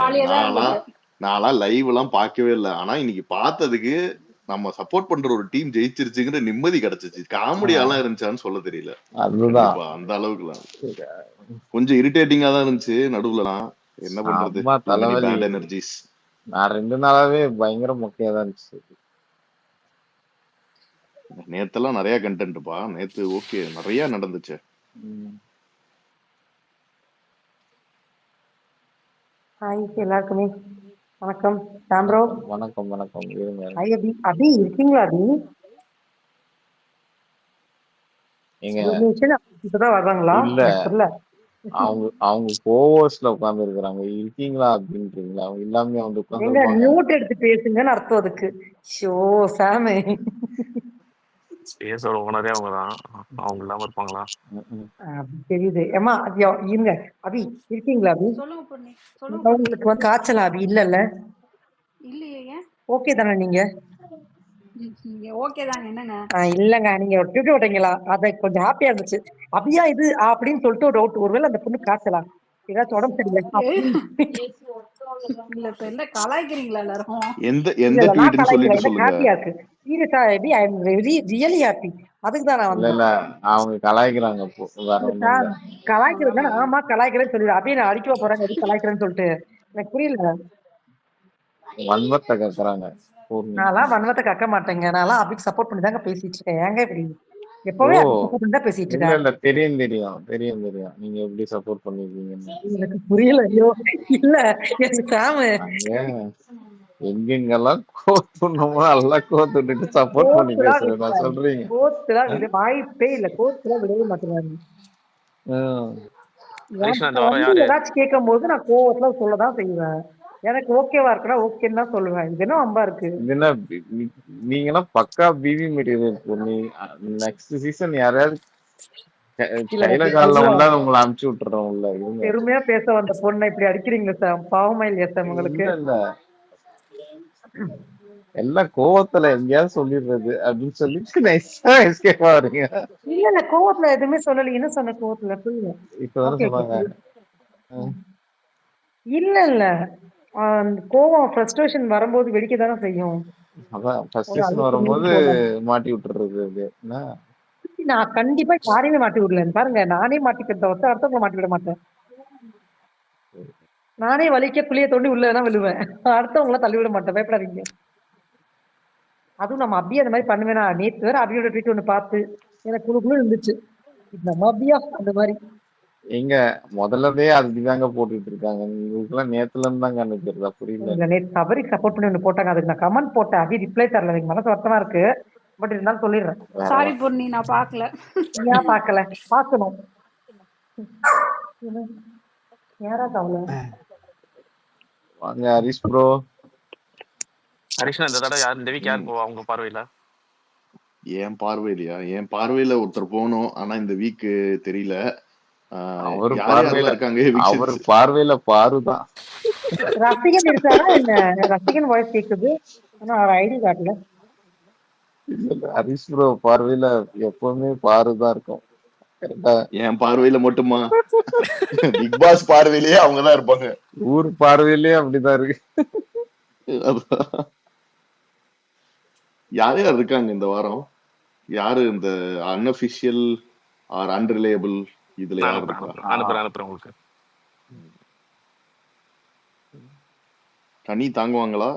ஜாலியா தான் நான்லாம் இருந்தது. நான்லாம் லைவ் எல்லாம் பார்க்கவே இல்ல. ஆனா இன்னைக்கு பார்த்ததுக்கு நம்ம சப்போர்ட் பண்ற ஒரு டீம் ஜெயிச்சிருச்சுங்கிற நிம்மதி கிடைச்சிச்சு. காமெடியாலாம் இருந்துச்சான்னு சொல்ல தெரியல. அதுதான் கண்டிப்பா அந்த அளவுக்குலாம் கொஞ்சம் இரிட்டேட்டிங்கா தான் இருந்துச்சு நடுவுலலாம். என்ன பண்றது? அம்மா Too many தலைவலி. bad energies. நான் 2 நாளாவே பயங்கர மொக்கையா தான் இருந்துச்சு. நேத்தெல்லாம் நிறைய கண்டென்ட்ப்பா. நேத்து ஓகே நிறைய நடந்துச்சு. ஹாய் எல்லாருக்குமே வணக்கம். சாம்ப்ரோ வணக்கம் வணக்கம். இருங்க ஹாய் அபி. அபி இருக்கீங்களா அபி? எங்க ஒரு நிமிஷம் இப்பதான் வர்றாங்களா? இல்ல எனக்கு தெரியல. அவங்க கோவர்ஸ்ல உட்கார்ந்து இருக்கிறாங்க. இருக்கீங்களா அப்படின்றீங்களா? அவங்க இல்லாம வந்து எங்க உட்கார்ந்துருப்பாங்க. மியூட் எடுத்து பேசுங்கன்னு அர்த்தம் அதுக்கு. ஷோ சாமு ஸ்பேஸோட ஓனரே அவங்க தான். அவங்க இல்லாம இருப்பாங்களா? அப்படி தெரியுது. ஏமா அது இருங்க அபி இருக்கீங்களா அபி? சொல்லுங்க பொண்ணு, சொல்லுங்க பொண்ணு. உங்களுக்கு வந்து காய்ச்சலா அபி? இல்லல்ல இல்லையே, ஏன்? ஓகே தானே நீங்க? நீங்க ஓகே தாங்க. என்னங்க? இல்லங்க நீங்க ட்விட்டர் விட்டீங்களா? அது கொஞ்சம் ஹாப்பியா இருந்துச்சு. அபியா இது அப்படின்னு சொல்லிட்டு ஒரு டவுட். ஒருவேளை அந்த பொண்ணு காய்ச்சலா ஏதாச்சும் உடம்பு சரியில்லை இல்ல, இப்ப என்ன கலாய்க்கிறீங்களா எல்லாரும்? எந்த இல்ல இல்ல நான் ட்வீட்னு கலாய்க்கல. சொல்லிட்டு எனக்கு சொல்லுங்க. ஹாப்பியா இருக்கு. சீரியஸா எப்படி I am very really happy. அதுக்கு தான் நான் இல்ல வந்தேன். இல்ல அவங்க கலாய்க்கிறாங்க. வேற ஒண்ணும் இல்ல. கலாய்க்கிறது தானே. ஆமா கலாய்க்கிறேன்னு சொல்லிடு. அப்படியே நான் அடிக்கவா போறாங்க எது கலாய்க்கிறேன்னு சொல்லிட்டு. எனக்கு புரியல. வன்மத்தை கக்குறாங்க. நான்லாம் வன்மத்தை கக்க மாட்டேங்க. நான்லாம் அப்படிக்கு சப்போர்ட் பண்ணி தாங்க பேசிட்டு இருக்கேன். ஏங்க இப்படி ஓ எப்பவே அப்படி சப்போர்ட் பண்ணி தான் பேசிட்டு இல்ல இருக்கேன். இல்ல தெரியும் தெரியும் தெரியும் தெரியும் நீங்க எப்படி சப்போர்ட் பண்ணிருக்கீங்கன்னு. எனக்கு புரியல. ஐயோ இல்ல எனக்கு சாமு அங்க எங்கெங்கெல்லாம் கோத்துணுமோ எல்லாம் கோத்துட்டு சப்போர்ட் பண்ணி கோர்த்துலாம் பேசுறேன் நான் விட்டுறாரு. சொல்றீங்க. கோர்த்துலாம் விட வாய்ப்பே இல்ல. கோர்த்துலாம் விடவே மாட்டேங்கிறாரு. ஹரிஷ்ணா இந்த என்கிட்ட வாரம் வந்து யாரு? ஏதாச்சும் கேட்கும் போது நான் கோவத்துல சொல்லதான் செய்வேன். எனக்கு ஓகேவா இருக்குன்னா ஓகேன்னு தான் சொல்லுவேன். இது என்ன அம்பா இருக்கு? இது என்ன நீங்கெல்லாம் பக்கா பிவி மெட்டீரியல் பொண்ணு. நெக்ஸ்ட் சீசன் யாராவது கையில காலில் உள்ள உங்களை அமுச்சு விட்டுறோம் உள்ள. பெருமையா பேச வந்த பொண்ணை இப்படி அடிக்கிறீங்களா சார்? பாவமா இல்லையா சார் உங்களுக்கு? இல்ல இல்ல எல்லாம் கோவத்துல எங்கேயாவது சொல்லிடுறது அப்படின்னு சொல்லிட்டு நைஸா எஸ்கேப் ஆகுறீங்க. இல்ல இல்ல கோவத்துல எதுவுமே சொல்லல. என்ன சொன்ன கோவத்துல புரியல. இப்பதானே Okay, சொன்னாங்க. இல்ல இல்ல கோவம் ஃப்ரஸ்ட்ரேஷன் வரும்போது வெடிக்க தானே செய்யும். அதான் ஃபர்ஸ்ட் சீசன் வரும்போது மாட்டி விட்டுறது அது என்ன. நான் கண்டிப்பா யாரையுமே மாட்டி விடல. பாருங்க நானே மாட்டிக்கிறத வச்சு அடுத்தவங்க மாட்டி விட மாட்டேன். நானே வலிக்க புளிய தோண்டி உள்ளதான் விழுவேன். அடுத்தவங்கள தள்ளி விட மாட்டேன். பயப்படாதீங்க. அதுவும் நம்ம அப்படியே அந்த மாதிரி பண்ணுவேனா? நேத்து வேற அபியோட ட்வீட் ஒண்ணு பார்த்து எனக்கு குழுக்குள்ள இருந்துச்சு. நம்ம அப்படியா அந்த மாதிரி எங்க முதல்லதே அதுதாங்க போட்டுட்டு இருக்காங்க. உங்களுக்கு எல்லாம் நேத்துல இருந்து தாங்க அனுப்பிடுறதா புரியல. நேத்து சபரிக்கு சப்போர்ட் பண்ணி ஒண்ணு போட்டாங்க. அதுக்கு நான் கமெண்ட் போட்டேன். அபி ரிப்ளை தரல. எனக்கு மனசு வருத்தமா இருக்கு. பட் இருந்தாலும் சொல்லிடுறேன். சாரி பொண்ணு, நான் பாக்கல. ஏன் பாக்கல? பாக்கணும். யாரா கவலை? வாங்க ஹரிஷ் ப்ரோ. ஹரிஷ்ணா இந்த தடவை யார், இந்த வீக் யார் போவா உங்க பார்வையில? என் பார்வையிலையா? என் பார்வையில ஒருத்தர் போகணும். ஆனா இந்த வீக் தெரியல. அவர் யார் பார்வையில யாரெல்லாம் இருக்காங்க அவர் பார்வையில பாருதான். ரசிகன் இருக்காரா என்ன? ரசிகன் வாய்ஸ் கேக்குது. ஆனா அவர் ஐடி காட்டல. ஹரிஷ் ப்ரோ பார்வையில எப்பவுமே பாருதான் இருக்கும். என் பார்வையில மட்டுமா? பிக் பாஸ் பார்வையிலேயே அவங்கதான் இருப்பாங்க. ஊர் பார்வையிலேயே அப்படிதான் இருக்கு. யார் யார் இருக்காங்க இந்த வாரம்? யாரு இந்த அன்அபிஷியல் ஆர் அன்ரிலையபிள் இதுல யார் இருக்கா? அனுப்புறேன் உங்களுக்கு. கனி தாங்குவாங்களா?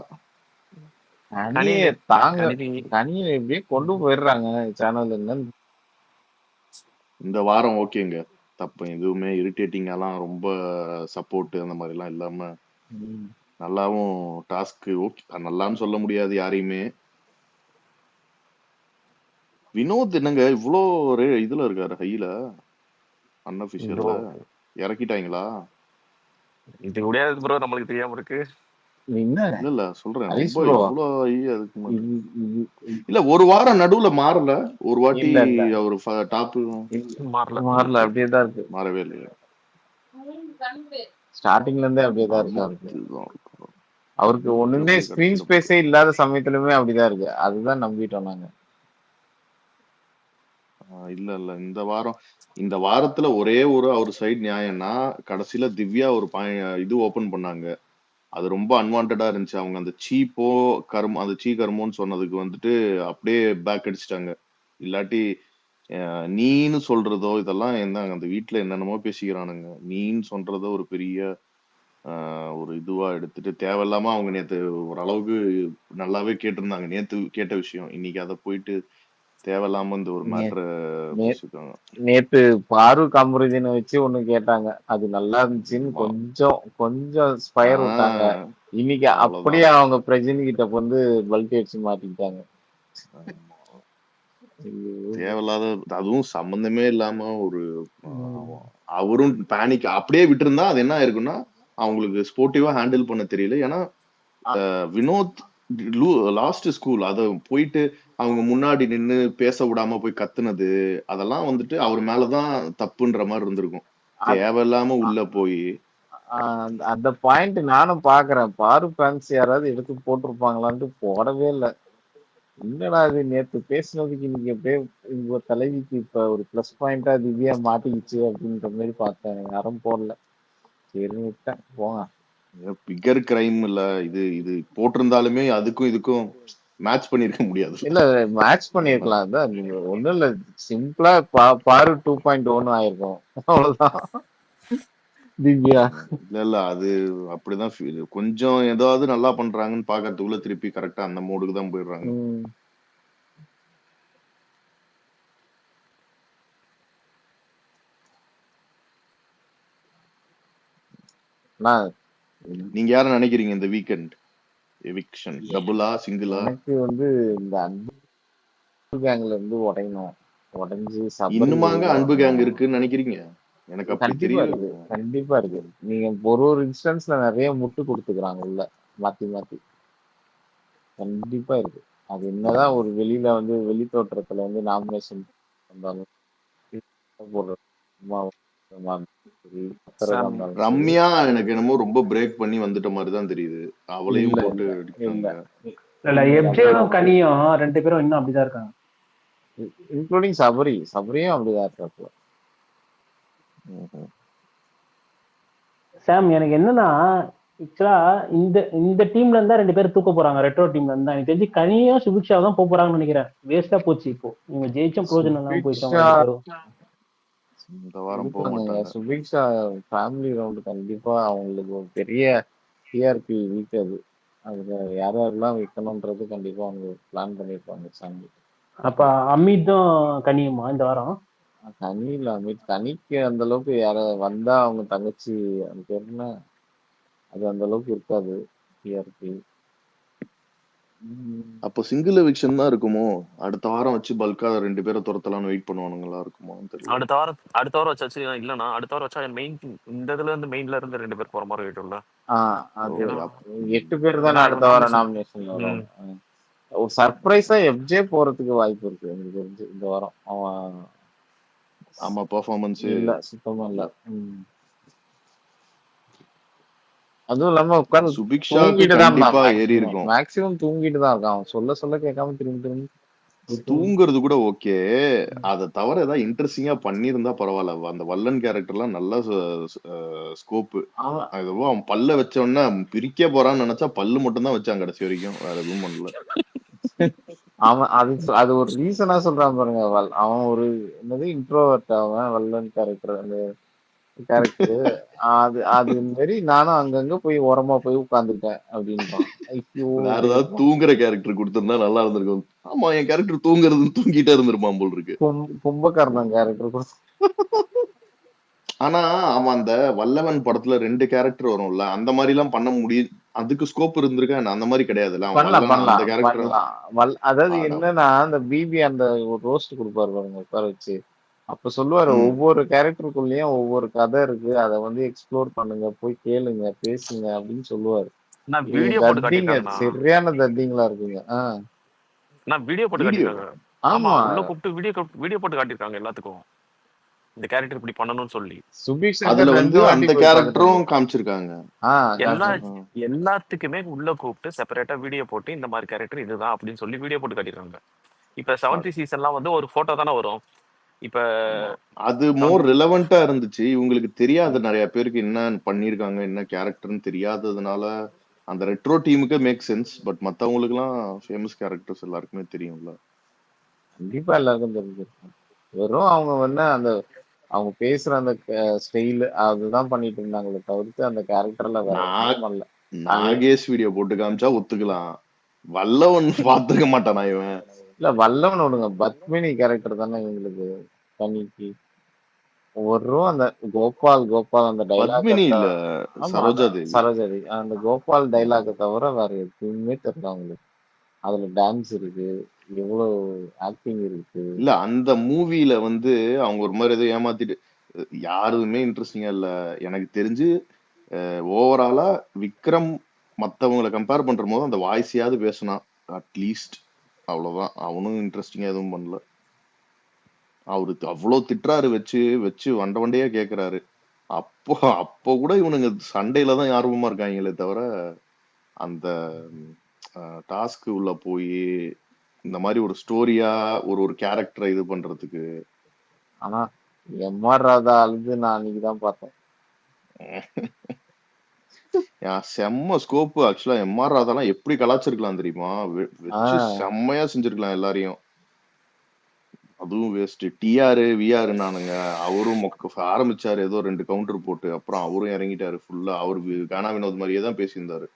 கனியை எப்படியே கொண்டு போயிடுறாங்க சேனல்ல. இந்த வாரம் ஓகேங்க. தப்பு எதுவுமே இரிட்டேட்டிங்காலாம் ரொம்ப சப்போர்ட் அந்த மாதிரி எல்லாம் இல்லாம நல்லாவும் டாஸ்க் ஓகே. நல்லான்னு சொல்ல முடியாது யாரையுமே. வினோத் என்னங்க இவ்வளோ ஒரு இதுல இருக்காரு ஹைல அன்அபிஷியல்ல இறக்கிட்டாங்களா? இது முடியாது ப்ரோ, நம்மளுக்கு தெரியாம இருக்கு. இல்ல சொல்றேன் இல்ல ஒரு வாரம் நடுவுல மாறல. ஒரு வாட்டி அவரு டாப் மாறல அப்படியேதான் இருக்கு. மாறவே இல்லையா? ஸ்டார்டிங்ல இருந்தே அப்படியேதான் இருக்கு. அவருக்கு ஒண்ணுமே ஸ்கிரீன் ஸ்பேஸே இல்லாத சமயத்திலுமே அப்படிதான் இருக்கு. அதுதான் நம்பிட்டோம் நாங்க. இல்ல இந்த வாரத்துல ஒரே ஒரு அவர் சைடு நியாயம்னா கடைசியில திவ்யா ஒரு இது ஓபன் பண்ணாங்க. அது ரொம்ப அன்வான்டா இருந்துச்சு. அவங்க அந்த சீப்போ அந்த கர்மோன்னு சொன்னதுக்கு வந்துட்டு அப்படியே பேக் அடிச்சிட்டாங்க. இல்லாட்டி நீன்னு சொல்றதோ இதெல்லாம் என்ன அந்த வீட்ல என்னென்னமோ பேசிக்கிறானுங்க. நீன்னு சொல்றதோ ஒரு பெரிய ஒரு இதுவா எடுத்துட்டு தேவையில்லாம அவங்க நேத்து ஓரளவுக்கு நல்லாவே கேட்டிருந்தாங்க. நேத்து கேட்ட விஷயம். இன்னைக்கு அத போயிட்டு தேவையில்லாம இந்த ஒரு மேட்டர பேசிருக்காங்க. நேத்து பாரு காமராஜனை வச்சு ஒண்ணு கேட்டாங்க. அது நல்லா இருந்துச்சுன்னு கொஞ்சம் ஸ்பயர் விட்டாங்க. இன்னைக்கு அப்படியே அவங்க பிரஜினி கிட்ட வந்து பல்டி அடிச்சு மாட்டிக்கிட்டாங்க. தேவையில்லாத அதுவும் சம்பந்தமே இல்லாம ஒரு அவரும் பேனிக் அப்படியே விட்டுருந்தா அது என்ன ஆயிருக்குன்னா அவங்களுக்கு ஸ்போர்ட்டிவா ஹேண்டில் பண்ண தெரியல. ஏன்னா வினோத் லாஸ்ட் ஸ்கூல் அத போயிட்டு அவங்க முன்னாடி நின்னு பேச விடாம போய் கத்துனது அதெல்லாம் வந்துட்டு அவர் மேலதான் தப்புன்ற மாதிரி இருந்திருக்கும். தேவையில்லாம உள்ள போய் அந்த பாயிண்ட் நானும் பாக்குறேன். பாரு ஃபேன்ஸ் யாராவது எடுத்து போட்டிருப்பாங்களான்ட்டு போடவே இல்லை. என்னடா அது நேத்து பேசுனதுக்கு இன்னைக்கு எப்படியே உங்க தலைவிக்கு இப்ப ஒரு பிளஸ் பாயிண்டா திவ்யா மாட்டிக்கிச்சு அப்படின்ற மாதிரி பார்த்தேன். யாரும் போடல. சரி விட்டேன் போங்க. பிகர் கிரைம் இல்ல இது இது போட்டிருந்தாலுமே அதுக்கும் இதுக்கும் மேட்ச் பண்ணிருக்க முடியாது. இல்ல மேட்ச் பண்ணிருக்கலாம். அதான் நீங்க ஒண்ணும் இல்ல சிம்பிளா பாரு 2.1 ஆயிருக்கும் அவ்வளவுதான். திவ்யா இல்ல அது அப்படிதான் கொஞ்சம் ஏதாவது நல்லா பண்றாங்கன்னு பாக்கறதுக்குள்ள திருப்பி கரெக்டா அந்த மோடுக்கு தான் போயிடுறாங்க. நீங்க யார நினைக்கிறீங்க இந்த வீக்கெண்ட் எவிக்ஷன் டபுளா சிங்கிளா? எனக்கு வந்து இந்த அன்பு கேங்ல இருந்து உடையணும். உடைஞ்சு இன்னுமாங்க அன்பு கேங் இருக்குன்னு நினைக்கிறீங்க? எனக்கு அப்படி தெரியல. கண்டிப்பா இருக்கு. நீங்க ஒரு இன்ஸ்டன்ஸ்ல நிறைய முட்டு கொடுத்துக்கிறாங்க உள்ள மாத்தி கண்டிப்பா இருக்கு. அது என்னதான் ஒரு வெளியில வந்து வெளி தோற்றத்துல வந்து நாமினேஷன் வந்தாலும் ரம்யா எனக்கு என்னமோ ரொம்ப பிரேக் பண்ணி வந்துட்ட மாதிரி தான் தெரியுது. அவளையும் போட்டு அடிச்சாங்க. இல்ல எப்ஜேவும் கனியும் ரெண்டு பேரும் இன்னும் அப்படிதான் இருக்காங்க. இன்க்ளூடிங் சபரியும் அப்படிதான் இருக்காப்ல. சாம் எனக்கு என்னன்னா ஆக்சுவலா இந்த டீம்ல இருந்தா ரெண்டு பேரும் தூக்க போறாங்க. ரெட்ரோ டீம்ல இருந்தா எனக்கு தெரிஞ்சு கனியும் சுபிக்ஷா தான் போக போறாங்கன்னு நினைக்கிறேன். வேஸ்டா போச்சு. இப்போ இவங்க ஜெயிச்சும் பிரோஜனம் இல்லாம போயிட்டாங்க. இந்த வாரம் போக மாட்டாங்க. சுபிக்ஷா ஃபேமிலி ரவுண்ட் கண்டிப்பா அவங்களுக்கு ஒரு பெரிய டிஆர்பி வீக் அது. அதுல யாரெல்லாம் வைக்கணும்ன்றது கண்டிப்பா அவங்க பிளான் பண்ணிருப்பாங்க சாமி. அப்ப அமித்தும் கனியுமா இந்த வாரம்? கனி இல்ல அமித். கனிக்கு அந்த அளவுக்கு யார வந்தா அவங்க தங்கச்சி அந்த பேர் என்ன அது அந்த அளவுக்கு இருக்காது டிஆர்பி. அப்போ சிங்கிள் எவிக்ஷன் தான் இருக்குமோ? அடுத்த வாரம் வச்சு பல்கா ரெண்டு பேரை துரத்தலாம்னு வெயிட் பண்ணுவானுங்களா இருக்குமோ தெரியல. அடுத்த வாரம் வச்சாச்சு இல்லனா அடுத்த வாரம் வச்சா மெயின் இந்த இதுல இருந்து மெயின்ல இருந்து ரெண்டு பேர் போற மாதிரி ஆயிடும்ல. 8 பேர் தானே அடுத்த வாரம் நாமினேஷன் வரும். ஒரு சர்ப்ரைஸா எஃப்ஜே போறதுக்கு வாய்ப்பு இருக்கு எனக்கு தெரிஞ்சு இந்த வாரம். அவன் ஆமா பெர்ஃபார்மன்ஸ் இல்ல சுத்தமா இல்ல. அதுவும் இல்லாம உட்கார்ந்து சுபிக்ஷா கண்டிப்பா ஏறி இருக்கும். மேக்ஸிமம் தூங்கிட்டு தான் இருக்கான். அவன் சொல்ல கேட்காம திரும்பி தூங்குறது கூட ஓகே. அத தவிர ஏதாவது இன்ட்ரெஸ்டிங்கா பண்ணிருந்தா பரவாயில்ல. அந்த வல்லன் கேரக்டர்லாம் நல்ல ஸ்கோப். அதுவோ அவன் பல்ல வச்ச உடனே பிரிக்க போறான்னு நினைச்சா பல்லு மட்டும் தான் வச்சான் கடைசி வரைக்கும். வேற எதுவும் பண்ணல. அவன் அது ஒரு ரீசனா சொல்றான் பாருங்க. அவன் ஒரு என்னது இன்ட்ரோவர்ட். அவன் வல்லன் கேரக்டர் அந்த கேரக்டர் அது மாரி நானும் அங்கங்க போய் ஓரமா போய் உட்கார்ந்துட்டேன் அப்படின்றான். வேற ஏதாவது தூங்குற கேரக்டர் கொடுத்திருந்தா நல்லா இருந்திருக்கும். ஆமா என் கேரக்டர் தூங்குறது தூங்கிட்டே இருந்திருப்பான் போல் இருக்கு. கும்பகர்ணன் கேரக்டர். ஆனா அவன் அந்த வல்லவன் படத்துல 2 கேரக்டர் வரும்ல அந்த மாதிரி எல்லாம் பண்ண முடியும். அதுக்கு ஸ்கோப் இருந்திருக்கா? அந்த மாதிரி கிடையாதுல்ல. அந்த கேரக்டர் அதாவது என்னன்னா அந்த பிபி அந்த ஒரு ரோஸ்ட் கொடுப்பாரு பாருங்க உட்கார வச்சு. அப்ப சொல்லுவாரு ஒவ்வொரு கேரக்டருக்குள்ளயும் ஒவ்வொரு கதை இருக்கு. அதை வந்து எக்ஸ்ப்ளோர் பண்ணுங்க, போய் கேளுங்க, பேசுங்க அப்படின்னு சொல்லுவாரு. சரியான தட்டிங்களா இருக்குங்க. வீடியோ போட்டு காட்டிருக்காங்க. ஆமா உள்ள கூப்பிட்டு வீடியோ போட்டு காட்டிருக்காங்க எல்லாத்துக்கும். இந்த கேரக்டர் இப்படி பண்ணணும்னு சொல்லி அதுல வந்து அந்த கேரக்டரும் காமிச்சிருக்காங்க. எல்லாத்துக்குமே உள்ள கூப்பிட்டு செப்பரேட்டா வீடியோ போட்டு இந்த மாதிரி கேரக்டர் இதுதான் அப்படின்னு சொல்லி வீடியோ போட்டு காட்டிருக்காங்க. இப்ப 7th சீசன்லாம் வந்து ஒரு போட்டோ தானே வரும். இப்ப அது மோர் ரிலவெண்டா இருந்துச்சு. இவங்களுக்கு தெரியாத நிறைய பேருக்கு என்ன பண்ணிருக்காங்க, என்ன கேரக்டர்னு தெரியாததுனால அந்த ரெட்ரோ டீமுக்கு மேக் சென்ஸ். பட் மத்தவங்களுக்குலாம் ஃபேமஸ் கேரக்டர்ஸ் எல்லாருக்குமே தெரியும்ல. கண்டிப்பா எல்லாருக்கும் தெரிஞ்சிருக்கும். வெறும் அவங்க வந்து அந்த அவங்க பேசுற அந்த ஸ்டைல் அதுதான் பண்ணிட்டு இருந்தாங்களே தவிர்த்து அந்த கேரக்டர்ல வேற ஒண்ணும் பண்ணல. நாகேஷ் வீடியோ போட்டு காமிச்சா ஒத்துக்கலாம். வல்லவன் பாத்துக்க மாட்டானா இவன்? இல்ல வல்லவன் விடுங்க, பத்மினி கேரக்டர் தானே இவங்களுக்கு தனிக்கு. ஒரு அந்த கோபால் அந்த டைலாக் பத்மினி இல்ல, சரோஜா தேவி. சரோஜாதி அந்த கோபால் டைலாக தவிர வேற எதுவுமே தெரியல அவங்களுக்கு. அதுல டான்ஸ் இருக்கு, எவ்வளவு ஆக்டிங் இருக்கு. இல்ல அந்த மூவில வந்து அவங்க ஒரு மாதிரி ஏதோ ஏமாத்திட்டு யாருமே இன்ட்ரெஸ்டிங்கா இல்ல. எனக்கு தெரிஞ்சு ஓவராலா விக்ரம் மத்தவங்களை கம்பேர் பண்ற போது அந்த வாய்ஸையாவது பேசினான் அட்லீஸ்ட், அவ்வளவுதான். அவனும் இன்ட்ரெஸ்டிங்கா எதுவும் பண்ணல. அவரு அவ்வளவு திட்டுறாரு, வச்சு வச்சு வண்டையா கேக்குறாரு. அப்போ கூட இவனுங்க சண்டையில தான் ஆர்வமா இருக்காங்களே தவிர அந்த டாஸ்க் உள்ள போய் இந்த மாதிரி ஒரு ஸ்டோரியா ஒரு கேரக்டரை இது பண்றதுக்கு. ஆனா எம்ஆர் ராதா அழுது நான் அன்னைக்குதான் பார்த்தேன். செம்ம ஸ்கோப். ஆக்சுவலா எம்ஆர் ராதாலாம் எப்படி கலாச்சிருக்கலாம் தெரியுமா? வச்சு செம்மையா செஞ்சிருக்கலாம் எல்லாரையும். அதுவும் வேஸ்ட். டிஆர் விஆர் நானுங்க. அவரும் ஆரம்பிச்சாரு ஏதோ 2 கவுண்டர் போட்டு, அப்புறம் அவரும் இறங்கிட்டாரு ஃபுல்லா. அவரு கானா வினோத் மாதிரியே தான் பேசியிருந்தாரு.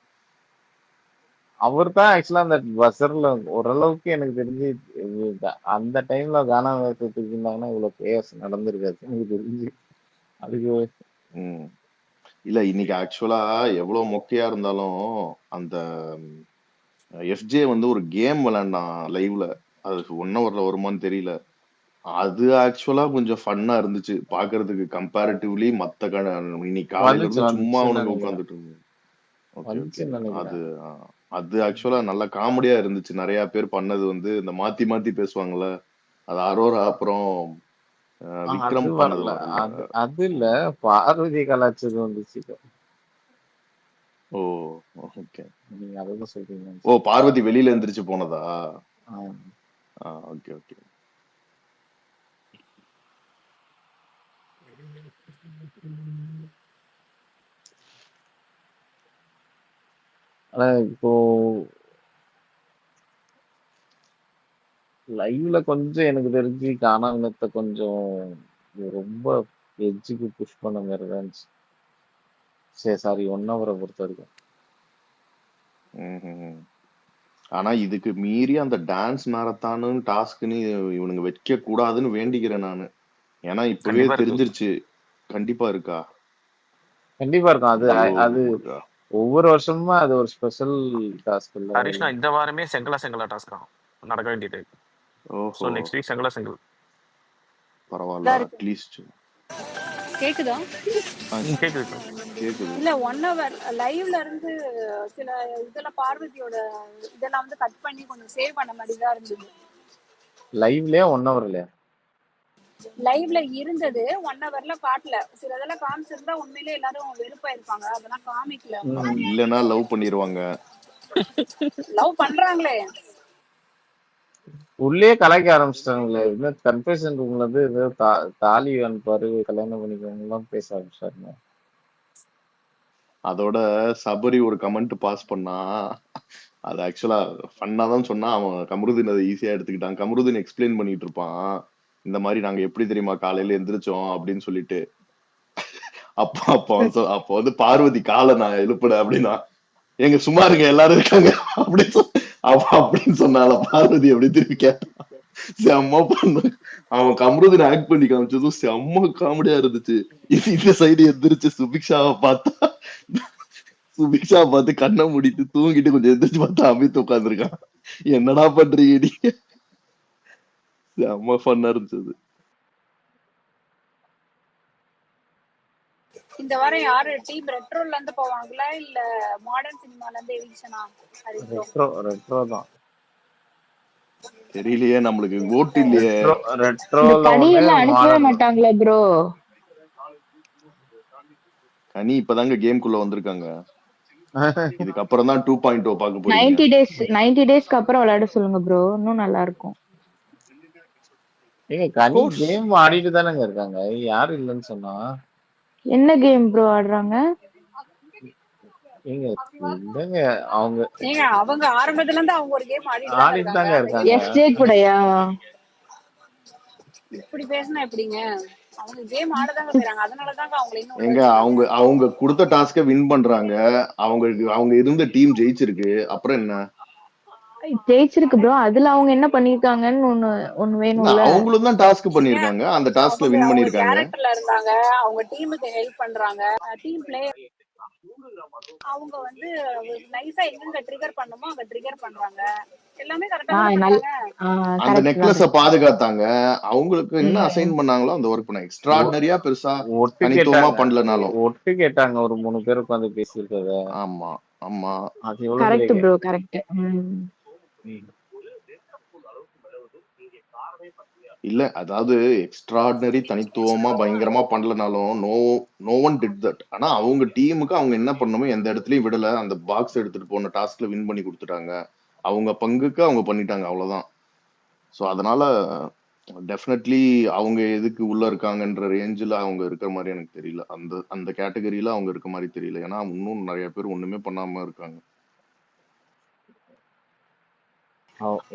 அவர் தான் ஆக்சுவலா அந்த பஸ்ஸர்ல ஓரளவுக்கு எனக்கு தெரிஞ்சு அந்த டைம்ல கானா வினோத் இருந்தாங்கன்னா இவ்வளவு கேஸ் நடந்திருக்காது எனக்கு தெரிஞ்சு. அதுக்கு இல்ல இன்னைக்கு ஆக்சுவலா எவ்வளவு மொக்கையா இருந்தாலும் அந்த எஃப்ஜே வந்து ஒரு கேம் விளையாண்டான் லைவ்ல. அது 1 ஹவர்ல வருமான்னு தெரியல. அது ஆக்சுவலா கொஞ்சம் ஃபன்னா இருந்துச்சு பாக்குறதுக்கு கம்பேரிட்டிவ்லி. மத்த இன்னைக்கு காலையில இருந்து சும்மா அவனுக்கு உட்காந்துட்டு இருந்தேன். அது ஆக்சுவலா நல்ல காமெடியா இருந்துச்சு. நிறைய பேர் பண்ணது வந்து இந்த மாத்தி மாத்தி பேசுவாங்கல்ல, அது அரோரா அப்புறம் விக்ரம் பண்ணது. அது இல்ல பார்வதி கலாச்சது வந்துச்சு. ஓ ஓகே, நீங்க அதான் சொல்றீங்க. ஓ பார்வதி வெளியில எந்திரிச்சு போனதா? Okay okay. ஆனா இப்போ லைவ்ல கொஞ்சம் எனக்கு தெரிஞ்சு கானா வினத்தை கொஞ்சம் ரொம்ப எட்ஜுக்கு புஷ் பண்ண மாதிரி தான் இருந்துச்சு. சரி சாரி 1 ஹவரை பொறுத்த வரைக்கும். ஆனா இதுக்கு மீறி அந்த டான்ஸ் மேரத்தானு டாஸ்க்னு இவனுங்க வைக்க கூடாதுன்னு வேண்டிக்கிறேன் நானு. ஏன்னா இப்பவே தெரிஞ்சிருச்சு. கண்டிப்பா இருக்கா? கண்டிப்பா இருக்கும். அது ஒவ்வொரு வருஷமும் அது ஒரு ஸ்பெஷல் டாஸ்க் இல்ல. ஹரிஷ்ணா இந்த வாரமே செங்கலா டாஸ்க் நடக்க வேண்டியது. சோ நெக்ஸ்ட் வீக் செங்கலா. பரவாயில்ல, அட்லீஸ்ட் கேக்குதா? கேக்குது. இல்ல 1 ஹவர் லைவ்ல இருந்து சில இதெல்லாம் பார்வதியோட இதெல்லாம் வந்து கட் பண்ணி கொஞ்சம் சேவ் பண்ண மாதிரி தான் இருந்தது. லைவ்லயே 1 ஹவர் இல்லையா? லைவ்ல இருந்தது 1 ஹவர்ல காட்டல. சில இதெல்லாம் காமிச்சிருந்தா உண்மையிலே எல்லாரும் வெறுப்பா இருப்பாங்க. அதெல்லாம் காமிக்கல. இல்லனா லவ் பண்ணிடுவாங்க. லவ் பண்றாங்களே, உள்ளே கலாய்க்க ஆரம்பிச்சிட்டாங்களே. இன்னும் கன்ஃபெஷன் ரூம்ல இருந்து ஏதோ தாலி அனுப்பாரு கல்யாணம் பண்ணிக்கவங்கலாம் பேச ஆரம்பிச்சாருங்க. அதோட சபரி ஒரு கமெண்ட் பாஸ் பண்ணா, அது ஆக்சுவலா ஃபன்னா தான் சொன்னா. அவன் கமருதீன் அதை ஈஸியா எடுத்துக்கிட்டான். கமருதீன் எக்ஸ்பிளைன் பண்ணிட்டு இருப்பான், இந்த மாதிரி நாங்க எப்படி தெரியுமா காலையில எந்திரிச்சோம் அப்படின்னு சொல்லிட்டு. அப்போ வந்து பார்வதி காலை நான் எழுப்புட அப்படின்னா, எங்க சும்மா இருங்க எல்லாரும் இருக்காங்க அப்படின்னு சொன்னால பார்வதி அப்படி திருப்பி கேட்டான். செம்ம பண்ண. அவன் கமருதீன் ஆக்ட் பண்ணி காமிச்சதும் செம்ம காமெடியா இருந்துச்சு. இந்த சைடு எந்திரிச்சு சுபிக்ஷாவை பார்த்தா, சுபிக்ஷா பார்த்து கண்ணை மூடிட்டு தூங்கிட்டு கொஞ்சம் எந்திரிச்சு பார்த்தா அமித் உட்காந்துருக்கான். என்னடா பண்றீங்க நீங்க? செம்ம ஃபன்னா இருந்துச்சு. இந்த வாரம் யாரு டீம் ரெட்ரோல இருந்து போவாங்களா இல்ல மாடர்ன் சினிமால இருந்து எவிக்ஷனா? ரெட்ரோ தான். தெரியலையே, நம்மளுக்கு ஓட்டு இல்லையே. ரெட்ரோல கனியெல்லாம் அனுப்பவே மாட்டாங்களே ப்ரோ. கனி இப்பதாங்க கேம்குள்ள வந்திருக்காங்க. இதுக்கு அப்புறம் தான் 2.0 பார்க்க போறீங்க. 90 டேஸ்க்கு அப்புறம் விளையாட சொல்லுங்க ப்ரோ, இன்னும் நல்லா இருக்கும். ஏங்க கனி கோர்ஸ் கேம் ஆடிட்டு தானங்க இருக்காங்க, யாரும் இல்லைன்னு சொன்னா. என்ன கேம் ப்ரோ ஆடுறாங்க? ஏங்க இல்லைங்க, அவங்க ஏங்க அவங்க ஆரம்பத்துல இருந்து அவங்க ஒரு கேம் ஆடிட்டு தாங்க ஆடிட்டு இருக்காங்க. தாங்க அந்த இருக்காங்க. கேம் எஃப்ஜே கூடயா? இப்படி பேசினா எப்படிங்க? அவங்க கேம் ஆடதாங்க செய்றாங்க. அதனாலதாங்க அவங்களை இன்னும் உள்ள எங்க வச்சிருக்காங்க. அவங்க அவங்க கொடுத்த டாஸ்க வின் பண்றாங்க. அவங்க இருந்த டீம் ஜெயிச்சிருக்கு. அப்புறம் என்ன? ஜெயிச்சிருக்கு ப்ரோ. அதுல அவங்க என்ன பண்ணிருக்காங்கன்னு ஒண்ணு வேணும்ல. அவங்களும் தான் டாஸ்க் ஏங்க பண்ணிருக்காங்க, அந்த டாஸ்க்ல அவங்க வின் அவங்க பண்ணிருக்காங்க. கேரக்டர்ல இருந்தாங்க. அவங்க டீமுக்கு ஹெல்ப் பண்றாங்க. டீம் பிளே அவங்க வந்து நைஸா எங்கெங்க ட்ரிகர் பண்ணுமோ அங்க ட்ரிகர் பண்றாங்க. எல்லாமே கரெக்டா தானே பண்றாங்க. அந்த கரெக்ட் தான் நெக்லஸ கரெக்ட். பாதுகாத்தாங்க. அவங்களுக்கு என்ன அசைன் ம். பண்ணாங்களோ அந்த ஒர்க் பண்ணாங்க. எக்ஸ்ட்ராடினரியா பெருசா ஒட்டு தனித்துவமா கேட்டாங்க, பண்ணலனாலும். ஒட்டு கேட்டாங்க, ஒரு 3 பேர் உட்காந்து பேசியிருக்கத. ஆமா ஆமா. அது எவ்வளவு பெரிய கரெக்ட் கேம். Bro correct. இல்ல அதாவது எக்ஸ்ட்ராடினரி தனித்துவமா பயங்கரமா பண்ணலனாலும் நோ ஒன் டிட் தட். ஆனா அவங்க டீமுக்கு அவங்க என்ன பண்ணணுமோ எந்த இடத்துலயும் விடல. அந்த பாக்ஸ் எடுத்துட்டு போன டாஸ்க்ல வின் பண்ணி கொடுத்துட்டாங்க. அவங்க பங்குக்கு அவங்க பண்ணிட்டாங்க, அவ்வளவுதான். ஸோ அதனால டெஃபினெட்லி அவங்க எதுக்கு உள்ள இருக்காங்கன்ற ரேஞ்சில் அவங்க இருக்கிற மாதிரி எனக்கு தெரியல. அந்த அந்த கேட்டகரியில அவங்க இருக்க மாதிரி தெரியல. ஏன்னா இன்னும் நிறைய பேர் ஒண்ணுமே பண்ணாம இருக்காங்க.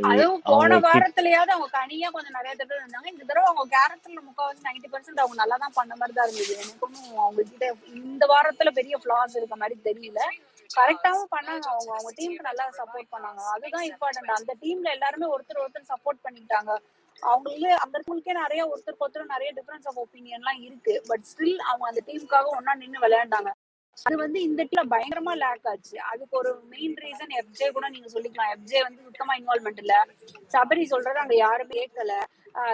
அதுவும் அவங்க போன வாரத்திலயாவது அவங்க தனியா கொஞ்சம் நிறைய தடவை இருந்தாங்க. இந்த தடவை அவங்க கேரக்டர்ல முக்காவாசி 90% அவங்க நல்லா தான் பண்ண மாதிரி தான் இருந்தது. எனக்கு ஒன்றும் அவங்க கிட்ட இந்த வாரத்துல பெரிய ஃபிளாஸ் இருக்க மாதிரி தெரியல. கரெக்டாவும் பண்ணாங்க. அவங்க அவங்க டீமுக்கு நல்லா சப்போர்ட் பண்ணாங்க. அதுதான் இம்பார்ட்டன்ட். அந்த டீம்ல எல்லாருமே ஒருத்தர் சப்போர்ட் பண்ணிட்டாங்க. அவங்களுக்கு அந்த டீமுக்கே நிறைய ஒருத்தருக்கு நிறைய டிஃபரன்ஸ் ஆஃப் ஒப்பீனியன் எல்லாம் இருக்கு. பட் ஸ்டில் அவங்க அந்த டீமுக்காக ஒன்னா நின்று விளையாண்டாங்க. அது வந்து இந்த டீம்ல பயங்கரமா லேக் ஆச்சு. அதுக்கு ஒரு மெயின் ரீசன் எஃப்ஜே கூட நீங்க சொல்லிக்கலாம். எஃப்ஜே வந்து சுத்தமா இன்வால்வ்மெண்ட் இல்ல. சபரி சொல்றது அங்க யாருமே கேட்கல.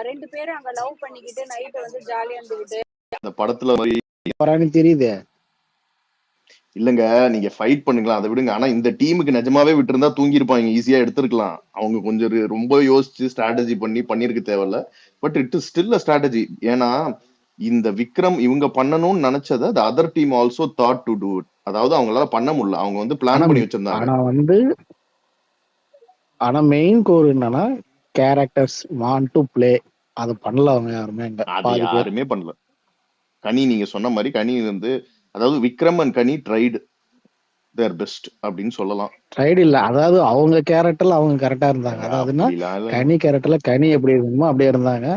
2 பேரும் அங்க லவ் பண்ணிக்கிட்டு நைட் வந்து ஜாலியா இருந்துகிட்டு அந்த படத்துல வரான்னு தெரியுது. இல்லங்க, நீங்க ஃபைட் பண்ணுங்களா, அதை விடுங்க. ஆனா இந்த டீமுக்கு நிஜமாவே விட்டு இருந்தா தூங்கி இருப்பாங்க, ஈஸியா எடுத்திருக்கலாம். அவங்க கொஞ்சம் ரொம்ப யோசிச்சு ஸ்ட்ராட்டஜி பண்ணிருக்க தேவையில்ல. But it is still a strategy. ஏன்னா இந்த விக்ரம் இவங்க பண்ணணும்னு நினைச்சதை the other team also thought to do it. அதாவது அவங்களால பண்ண முடியல. அவங்க வந்து பிளான் பண்ணி வச்சிருந்தாங்க. ஆனா மெயின் கோர் என்னன்னா கேரக்டர்ஸ் வாண்ட் டு பிளே. அது பண்ணல அவங்க யாருமே. அது யாருமே பண்ணல. கனி நீங்க சொன்ன மாதிரி கனி வந்து அதாவது Vikram and Ghani dried their best அப்படின்னு சொல்லலாம். ட்ரைடு இல்ல, அதாவது அவங்க கேரக்டர்ல அவங்க கரெக்டா இருந்தாங்க. அதாவதுன்னா கனி கேரக்டர்ல கனி எப்படி இருக்கணுமோ அப்படியே இருந்தாங்க.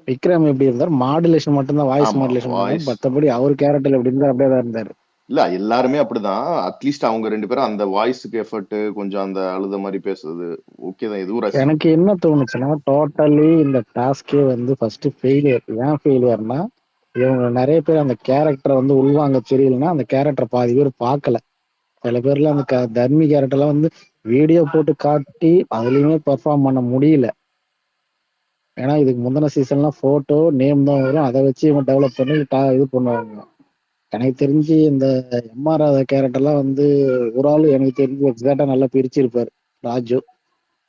விக்ரம் எப்படி இருந்தார், மாடுலேஷன் மட்டும்தான், வாய்ஸ் மாடுலேஷன் பண்ணாரு. மத்தபடி அவர் கேரக்டர்ல எப்படி இருந்தார் அப்படியே தான் இருந்தாரு. இல்ல எல்லாருமே அப்படிதான். அட்லீஸ்ட் அவங்க 2 பேரும் அந்த வாய்ஸுக்கு எஃபர்ட், கொஞ்சம் அந்த அழுத மாதிரி பேசுறது ஓகே தான். எதுவும் எனக்கு என்ன தோணுச்சுன்னா, டோட்டலி இந்த டாஸ்கே வந்து ஃபர்ஸ்ட் ஃபெயிலியர். ஏன் ஃபெயிலியர்னா, இவங்க நிறைய பேர் அந்த கேரக்டரை வந்து உள்வாங்க தெரியலன்னா அந்த கேரக்டரை பாதி பேர் பார்க்கல. சில பேர்ல அந்த தர்மி கேரக்டர்லாம் வந்து வீடியோ போட்டு காட்டி அதுலயுமே பெர்ஃபார்ம் பண்ண முடியல. ஏன்னா இதுக்கு முந்தின சீசன்லாம் போட்டோ நேம் தான் வரும், அதை வச்சு இவங்க டெவலப் பண்ணி இது பண்ணுவாங்க. எனக்கு தெரிஞ்சு இந்த எம்ஆர் கேரக்டர்லாம் வந்து ஒரு ஆள் எனக்கு தெரிஞ்சு எக்ஸாக்டா நல்லா பிரிச்சிருப்பாரு, ராஜு.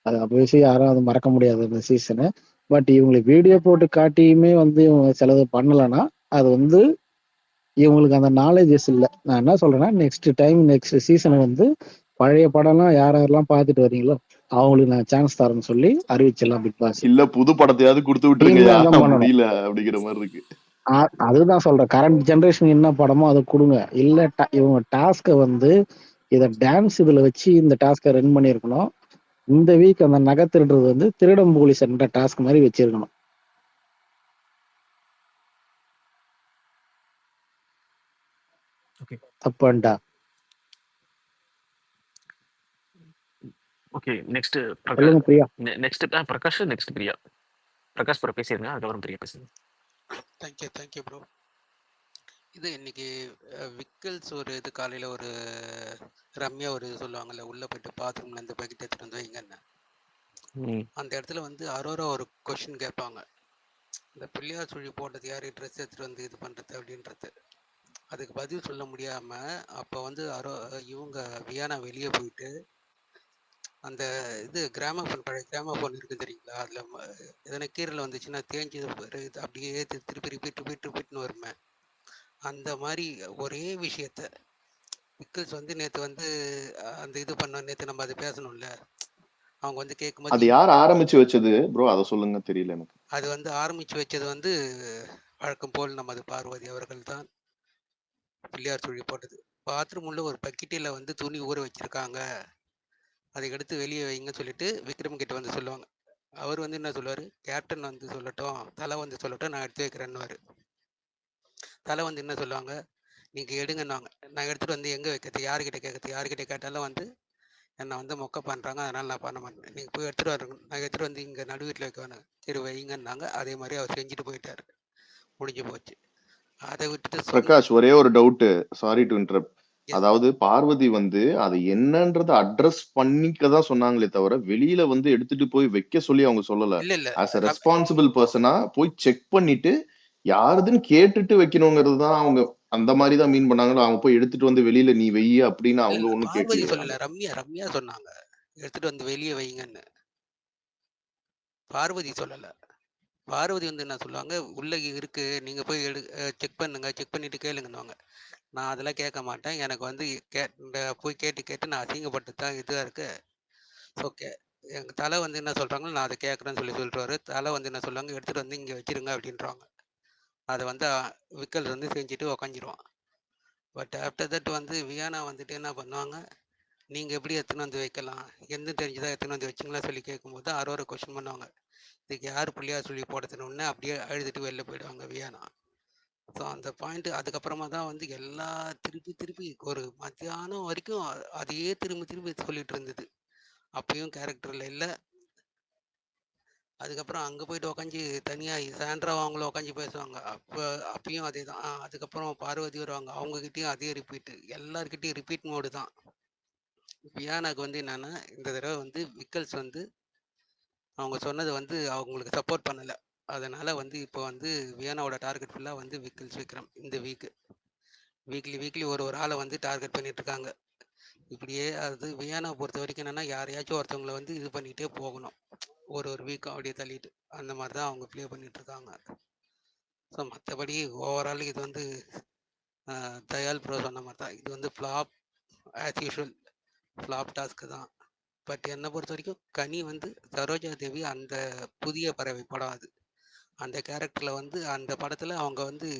அது அப்போசி யாரும் அது மறக்க முடியாது இந்த சீசனு. பட் இவங்களுக்கு வீடியோ போட்டு காட்டியுமே வந்து இவங்க சிலது பண்ணலைன்னா அது வந்து இவங்களுக்கு அந்த நாலேஜஸ் இல்லை. நான் என்ன சொல்றேன்னா, நெக்ஸ்ட் சீசன் வந்து பழைய படம்லாம் யாரெல்லாம் பார்த்துட்டு வரீங்களோ அவங்களுக்கு நான் சான்ஸ் தரேன்னு சொல்லி அறிவிச்சிடலாம் பிக் பாஸ். இல்ல புது படத்தையாவது கொடுத்து விட்டுருங்க, முடியல அப்படிங்கிற மாதிரி இருக்கு. அதுதான் சொல்றேன், கரண்ட் ஜெனரேஷன் என்ன படமோ அதை கொடுங்க. இல்ல இவங்க டாஸ்கை வந்து இதை டான்ஸ் இதுல வச்சு இந்த டாஸ்கை ரன் பண்ணியிருக்கணும். இந்த வீக் அந்த நகை திருடுறது வந்து திருடம் போலீஸ் என்ற டாஸ்க் மாதிரி வச்சிருக்கணும். தப்பாண்டா. Okay next Priya. Next Prakash, next Priya. Prakash bro பேசிருங்க, அதுக்கப்புறம் பிரியா பேசுங்க. Thank you bro. இது இன்னைக்கு விக்கல்ஸ் ஒரு இது காலையில் ஒரு ரம்யா ஒரு இது சொல்லுவாங்கல்ல, உள்ளே போயிட்டு பாத்ரூம்ல இருந்து பக்கெட் எடுத்துட்டு வந்து வைங்கன்னு. அந்த இடத்துல வந்து அரோரா ஒரு கொஷின் கேட்பாங்க, இந்த பிள்ளையார் சுழி போட்டது யாரு, ட்ரெஸ் எடுத்துட்டு வந்து இது பண்ணுறது அப்படின்றது. அதுக்கு பதில் சொல்ல முடியாமல் அப்போ வந்து இவங்க வியானா வெளியே போயிட்டு அந்த இது பழைய கிராமஃபோன் இருக்குது தெரியுங்களா, அதில் எதனா கீரையில் வந்துச்சுன்னா தேஞ்சு இது அப்படியே திருப்பி ரிப்பீட்னு வருமே. அந்த மாதிரி ஒரே விஷயத்த விக்கல்ஸ் வந்து நேற்று வந்து அந்த இது நேற்று நம்ம அதை பேசணும்ல, அவங்க வந்து கேட்கும்போது அது யார் ஆரம்பிச்சு வச்சது ப்ரோ, அதை சொல்லுங்க, தெரியல எனக்கு. அது வந்து ஆரம்பிச்சு வச்சது வந்து வழக்கம் போல் நமது பார்வதி அவர்கள் தான் பிள்ளையார் சுழி போட்டது. பாத்ரூம் உள்ள ஒரு பக்கெட்டில் வந்து துணி ஊற வச்சிருக்காங்க, அதை எடுத்து வெளியே வைங்க சொல்லிட்டு விக்ரம் கிட்ட வந்து சொல்லுவாங்க. அவர் வந்து என்ன சொல்லுவார், கேப்டன் வந்து சொல்லட்டும், தலை வந்து சொல்லட்டும், நான் எடுத்து வைக்கிறேன்னுவார். தலை வந்து என்ன சொல்லுவாங்க, நீங்கள் எடுங்கன்னுவாங்க. நான் எடுத்துகிட்டு வந்து எங்கே வைக்கிறது, யார்கிட்ட கேட்கறது, யார்கிட்ட கேட்டாலும் வந்து என்னை வந்து மொக்க பண்ணுறாங்க, அதனால் நான் பண்ண மாட்டேன், நீங்கள் போய் எடுத்துகிட்டு வரணும், நான் எடுத்துகிட்டு வந்து இங்கே நடு வீட்டில் வைக்க வேணும், சரி வைங்கன்னாங்க. அதே மாதிரி அவர் செஞ்சுட்டு போயிட்டார், முடிஞ்சு போச்சு. அதை விட்டுட்டு பிரகாஷ், ஒரே ஒரு டவுட், சாரி டு இன்டரப்ட். அதாவது பார்வதி வந்து அது என்னன்றத அட்ரஸ் பண்ணிக்கதான் சொன்னாங்களே தவிர வெளியில வந்து எடுத்துட்டு போய் வைக்க சொல்லி அவங்க சொல்லல. இல்லை இல்லை ஆஸ் அ ரெஸ்பான்சிபிள் பர்சனா போய் செக் பண்ணிட்டு யாருதுன்னு கேட்டுட்டு வைக்கணுங்கிறது தான் அவங்க அந்த மாதிரி தான் மீன் பண்ணாங்களோ. அவங்க போய் எடுத்துட்டு வந்து வெளியில நீ வெய்ய அப்படின்னு அவங்க ஒண்ணும் பார்வதி கேட்கலையே. சொல்லல, ரம்யா சொன்னாங்க எடுத்துட்டு வந்து வெளியே வைங்கன்னு. பார்வதி சொல்லல. பார்வதி வந்து என்ன சொல்லுவாங்க, உள்ள இருக்கு, நீங்க போய் செக் பண்ணுங்க, செக் பண்ணிட்டு கேளுங்கன்னுவாங்க. நான் அதெல்லாம் கேட்க மாட்டேன், எனக்கு வந்து போய் கேட்டு நான் அசிங்கப்பட்டு தான் இதுவாக இருக்கு. ஓகே, எங்கள் தலை வந்து என்ன சொல்கிறாங்களோ நான் அதை கேட்குறேன்னு சொல்லிட்டுருவாரு. தலை வந்து என்ன சொல்லுவாங்க, எடுத்துகிட்டு வந்து இங்கே வச்சிருங்க அப்படின்றாங்க. அதை வந்து விக்கல் வந்து செஞ்சுட்டு உக்காஞ்சிருவான். பட் ஆஃப்டர் தட் வந்து வியானா வந்துட்டு என்ன பண்ணுவாங்க, நீங்கள் எப்படி எடுத்துன்னு வந்து வைக்கலாம், எந்த தெரிஞ்சுதான் எடுத்துன்னு வந்து வச்சிங்களா சொல்லி கேட்கும்போது அரோரை கொஸ்டின் பண்ணுவாங்க. இதுக்கு யார் பிள்ளையார் சொல்லி போடுறதுன்னு அப்படியே அழுதுட்டு வெளில போயிடுவாங்க வியானா. ஸோ அந்த பாயிண்ட் அதுக்கப்புறமா தான் வந்து எல்லா திருப்பி ஒரு மத்தியானம் வரைக்கும் அதையே திரும்பி சொல்லிட்டு இருந்தது. அப்பயும் கேரக்டர்ல இல்லை. அதுக்கப்புறம் அங்கே போயிட்டு உக்காஞ்சி தனியாக சாண்ட்ரா அவங்களும் உக்காஞ்சி பேசுவாங்க. அப்பயும் அதே தான். அதுக்கப்புறம் பார்வதி வருவாங்க, அவங்கக்கிட்டேயும் அதே ரிப்பீட்டு, எல்லாருக்கிட்டையும் ரிப்பீட் மோடு தான். வியானாக்கு வந்து என்னன்னா, இந்த தடவை வந்து விக்கல்ஸ் வந்து அவங்க சொன்னது வந்து அவங்களுக்கு சப்போர்ட் பண்ணலை. அதனால வந்து இப்போ வந்து வியானாவோட டார்கெட் ஃபுல்லாக வந்து விக்கல்ஸ் விக்ரம். இந்த வீக்லி ஒரு ஆளை வந்து டார்கெட் பண்ணிட்டு இருக்காங்க. இப்படியே அது வியானா பொறுத்த வரைக்கும் என்னன்னா, யாரையாச்சும் ஒருத்தவங்களை வந்து இது பண்ணிகிட்டே போகணும், ஒரு வீக்கும் அப்படியே தள்ளிட்டு, அந்த மாதிரி தான் அவங்க ப்ளே பண்ணிட்டு இருக்காங்க. ஸோ மற்றபடி ஓவரால் இது வந்து தயால் ப்ரோ சொன்ன மாதிரி தான், இது வந்து flop as usual, flop task தான். பட் என்னை பொறுத்த வரைக்கும் கனி வந்து சரோஜா தேவி அந்த புதிய பறவை படம், அந்த கேரக்டரில் வந்து அந்த படத்தில் அவங்க வந்து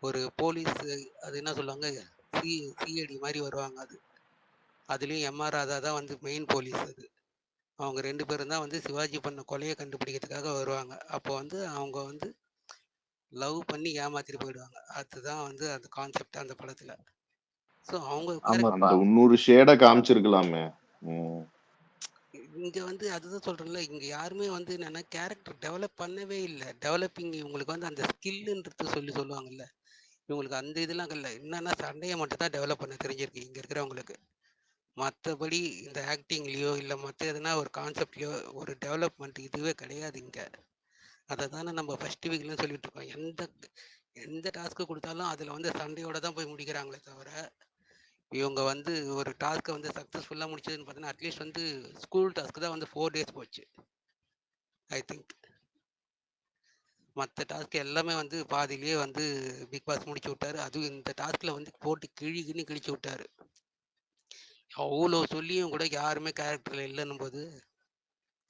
ஒரு போலீஸ், அது என்ன சொல்லுவாங்க, சிஐடி மாதிரி வருவாங்க. அதுலேயும் எம்ஆர் ராதா தான் வந்து மெயின் போலீஸ். அவங்க 2 பேரும் தான் வந்து சிவாஜி பண்ண கொலையை கண்டுபிடிக்கிறதுக்காக வருவாங்க. அப்போ வந்து அவங்க வந்து லவ் பண்ணி ஏமாத்திட்டு போயிடுவாங்க. அதுதான் வந்து அந்த கான்செப்ட் அந்த படத்துல. ஸோ அவங்க அந்த 300 ஷேட காமிச்சிருக்கலாமே. இங்க வந்து அதுதான் சொல்றேன்ல, இங்க யாருமே வந்து என்னன்னா கேரக்டர் டெவலப் பண்ணவே இல்லை. டெவலப்பிங் இவங்களுக்கு வந்து அந்த ஸ்கில்ன்றது சொல்லுவாங்கல்ல, இவங்களுக்கு அந்த இதெல்லாம் இல்லை. என்னன்னா சண்டையை மட்டும் தான் டெவலப் பண்ண தெரிஞ்சிருக்கு இங்க இருக்கிறவங்களுக்கு. மற்றபடி இந்த ஆக்டிங்லேயோ இல்லை மற்ற எதுனா ஒரு கான்செப்ட்லையோ ஒரு டெவலப்மெண்ட் இதுவே கிடையாது இங்கே. அதை தானே நம்ம ஃபஸ்ட் வீக்லாம் சொல்லிட்டு இருக்கோம். எந்த டாஸ்க்கு கொடுத்தாலும் அதில் வந்து சண்டையோட தான் போய் முடிக்கிறாங்களே தவிர, இவங்க வந்து ஒரு டாஸ்க்கை வந்து சக்ஸஸ்ஃபுல்லாக முடிச்சதுன்னு பார்த்தீங்கன்னா, அட்லீஸ்ட் வந்து ஸ்கூல் டாஸ்க்கு தான் வந்து 4 days போச்சு ஐ திங்க். மற்ற டாஸ்க் எல்லாமே வந்து பாதியிலேயே வந்து பிக் பாஸ் முடிச்சு விட்டாரு. அதுவும் இந்த டாஸ்கில் வந்து போட்டு கிழிச்சு விட்டாரு. அவ்வளோ சொல்லியும் கூட யாருமே கேரக்டரில் இல்லைன்னும் போது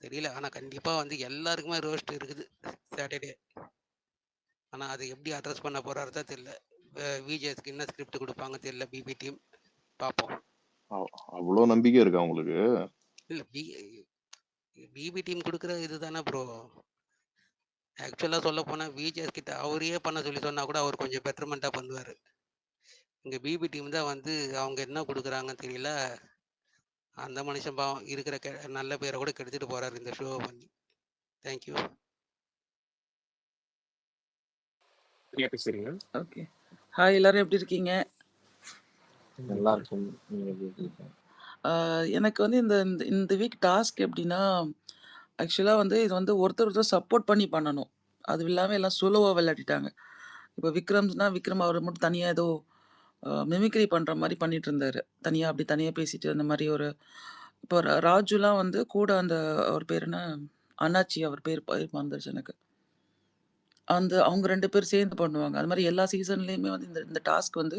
தெரியல. ஆனால் கண்டிப்பாக வந்து எல்லாருக்குமே ரோஸ்ட் இருக்குது சாட்டர்டே. ஆனால் அதை எப்படி அட்ரஸ் பண்ண போறாரு தான் தெரியல. விஜேஸ்க்கு என்ன ஸ்கிரிப்ட் கொடுப்பாங்க தெரியல. பிபி டீம் பார்ப்போம். அவ்வளோ நம்பிக்கை இருக்கா உங்களுக்கு? இல்லை, பிபி டீம் கொடுக்குற இதுதானே ப்ரோ. ஆக்சுவலாக சொல்ல போனால் விஜேஎஸ் கிட்ட அவரையே பண்ண சொல்லி சொன்னால் கூட அவர் கொஞ்சம் பெட்டர்மெண்ட்டாக பண்ணுவார். இங்கே பிபி டீம் தான் வந்து அவங்க என்ன கொடுக்குறாங்கன்னு தெரியல. அந்த மனுஷன் பாவம் இருக்கிற நல்ல பேரை கூட கெடுத்துட்டு போறாரு இந்த ஷோவை பண்ணி. தேங்க்யூ. ஓகே, ஹாய் எல்லாரும், எப்படி இருக்கீங்க? நல்லா இருக்கும். எனக்கு வந்து இந்த இந்த வீக் டாஸ்க் எப்படின்னா, ஆக்சுவலாக வந்து இது வந்து ஒருத்தர் சப்போர்ட் பண்ணி பண்ணணும். அது இல்லாமல் எல்லாம் சுலோவாக விளையாடிட்டாங்க. இப்போ விக்ரம்ஸ்னா விக்ரம் அவர் மட்டும் தனியாக ஏதோ மிமிக்ரி பண்ணுற மாதிரி பண்ணிட்டு இருந்தாரு. அப்படி தனியாக பேசிட்டு அந்த மாதிரி ஒரு இப்போ ராஜுலாம் வந்து கூட அந்த அவர் பேர் என்ன, அண்ணாச்சி, அவர் பேர் வந்துருச்சு எனக்கு. அவங்க 2 பேர் சேர்ந்து பண்ணுவாங்க. அது மாதிரி எல்லா சீசன்லேயுமே வந்து இந்த டாஸ்க் வந்து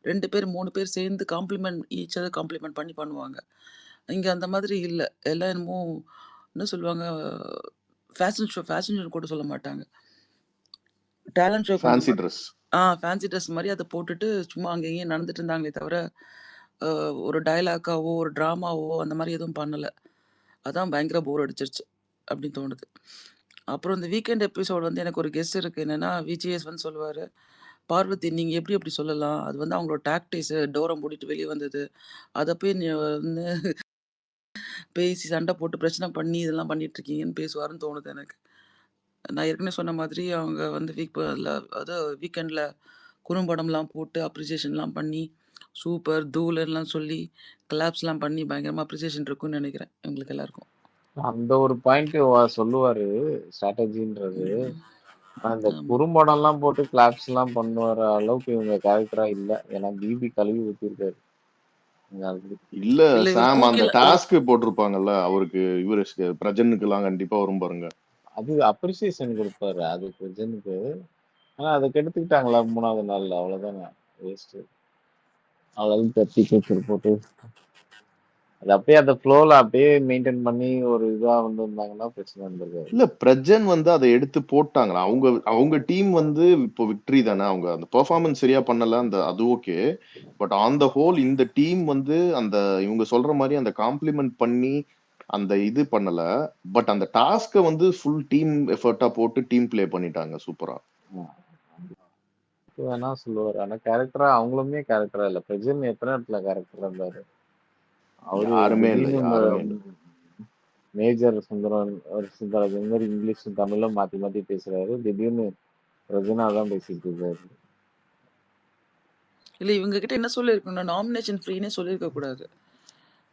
2 பேர் 3 பேர் சேர்ந்து ஈச் அதர் காம்ப்ளிமெண்ட் பண்ணி பண்ணுவாங்க. இங்கே அந்த மாதிரி இல்லை. எல்லாம் என்னமோ என்ன சொல்லுவாங்க, ஃபேஷன் ஷோ கூட சொல்ல மாட்டாங்க. டேலண்ட் ஷோ கொண்டு ஃபேன்சி ட்ரெஸ். ஃபேன்சி ட்ரெஸ் மாரி அத போட்டுட்டு சும்மா அங்க இங்கேயும் நடந்துட்டு இருந்தாங்களே தவிர, ஒரு டயலாக்காவோ, ஒரு ட்ராமாவோ அந்த மாரி எதுவும் பண்ணல. அதான் பயங்கர போர் அடிச்சிருச்சு அப்படின்னு தோணுது. அப்புறம் இந்த வீக்கெண்ட் எபிசோட் வந்து எனக்கு ஒரு கெஸ் இருக்கு. என்னன்னா, விஜிஎஸ் வந்து சொல்லுவாரு, "பார்வதி நீங்க எப்படி அப்படி சொல்லலாம்? அது வந்து அவங்களோட டாக்டிக்ஸ் டோர மூடிட்டு வெளிய வந்தது. அத போய் நீ வந்து பேசி சண்டை போட்டு பிரச்சனை பண்ணி இதெல்லாம் பண்ணிட்டு இருக்கீங்கன்னு" பேசுவாருன்னு தோணுது எனக்கு. நான் ஏற்கனவே சொன்ன மாதிரி அவங்க வந்து வீக்கெண்ட்ல குறும்படம்லாம் போட்டு அப்ரிசியேஷன்லாம் பண்ணி, சூப்பர், தூள்லாம் சொல்லி, கிளாப்ஸ்லாம் பண்ணி பயங்கரமா அப்ரிசியேஷன் இருக்கும்னு நெனைக்கிறேன் எங்களுக்கு எல்லாருக்கும். அந்த ஒரு பாயிண்ட் சொல்லுவாரு ஸ்ட்ராட்டஜின்றது. அந்த ஆமா. குறும்படம்லாம் போட்டு கிளாப்ஸ் எல்லாம் பண்ணுவார அளவுக்கு இவங்க கேரக்டரா இல்ல. ஏன்னா பிபி கழுவி ஊத்திருக்காரு. இல்ல இல்ல இவர் சாம் அந்த தூக்கில டாஸ்க் போட்டிருப்பாங்கல்ல அவருக்கு, இவரு பிரஜனுக்கு எல்லாம் கண்டிப்பா வரும் பாருங்க. அது அப்ரிசியேஷன் கொடுப்பாரு அது பிரஜனுக்கு. ஆனா அதை கெடுத்துக்கிட்டாங்களா 3வது நாள்ல, அவ்வளவுதானே வேஸ்ட். அவ்வளவு தட்டி போட்டு அது அப்படியே அந்த ஃப்ளோல அப்படியே மெயின்டைன் பண்ணி ஒரு இதா வந்து இருந்தாங்கன்னா பிரச்சனை இருந்திருக்காது. இல்ல பிரஜன் வந்து அதை எடுத்து போட்டாங்களா? அவங்க டீம் வந்து இப்போ விக்டரி தானே, அவங்க அந்த பெர்ஃபார்மன்ஸ் சரியா பண்ணல, அந்த அது okay. But on the whole இந்த டீம் வந்து அந்த இவங்க சொல்ற மாதிரி அந்த காம்ப்ளிமெண்ட் பண்ணி அந்த இது பண்ணல. பட் அந்த டாஸ்க வந்து ஃபுல் டீம் எஃபர்ட்டா போட்டு டீம் பிளே பண்ணிட்டாங்க சூப்பரா. வேணா சொல்லுவாரு. ஆனா கேரக்டரா அவங்களுமே கேரக்டரா இல்ல. பிரஜன் எத்தனை இடத்துல கேரக்டர் இருந்தாரு. அவரு யாருமே இல்ல, திடீர்னு யாருமே இல்ல. மேஜர் சுந்தரராஜன் மாதிரி இங்கிலீஷும் தமிழும் மாத்தி மாத்தி பேசுறாரு. திடீர்னு பிரஜனா தான் பேசிட்டு இருக்காரு. இல்ல இவங்க கிட்ட என்ன சொல்லியிருக்கணும், நாமினேஷன் ஃப்ரீனே சொல்லியிருக்க கூடாது.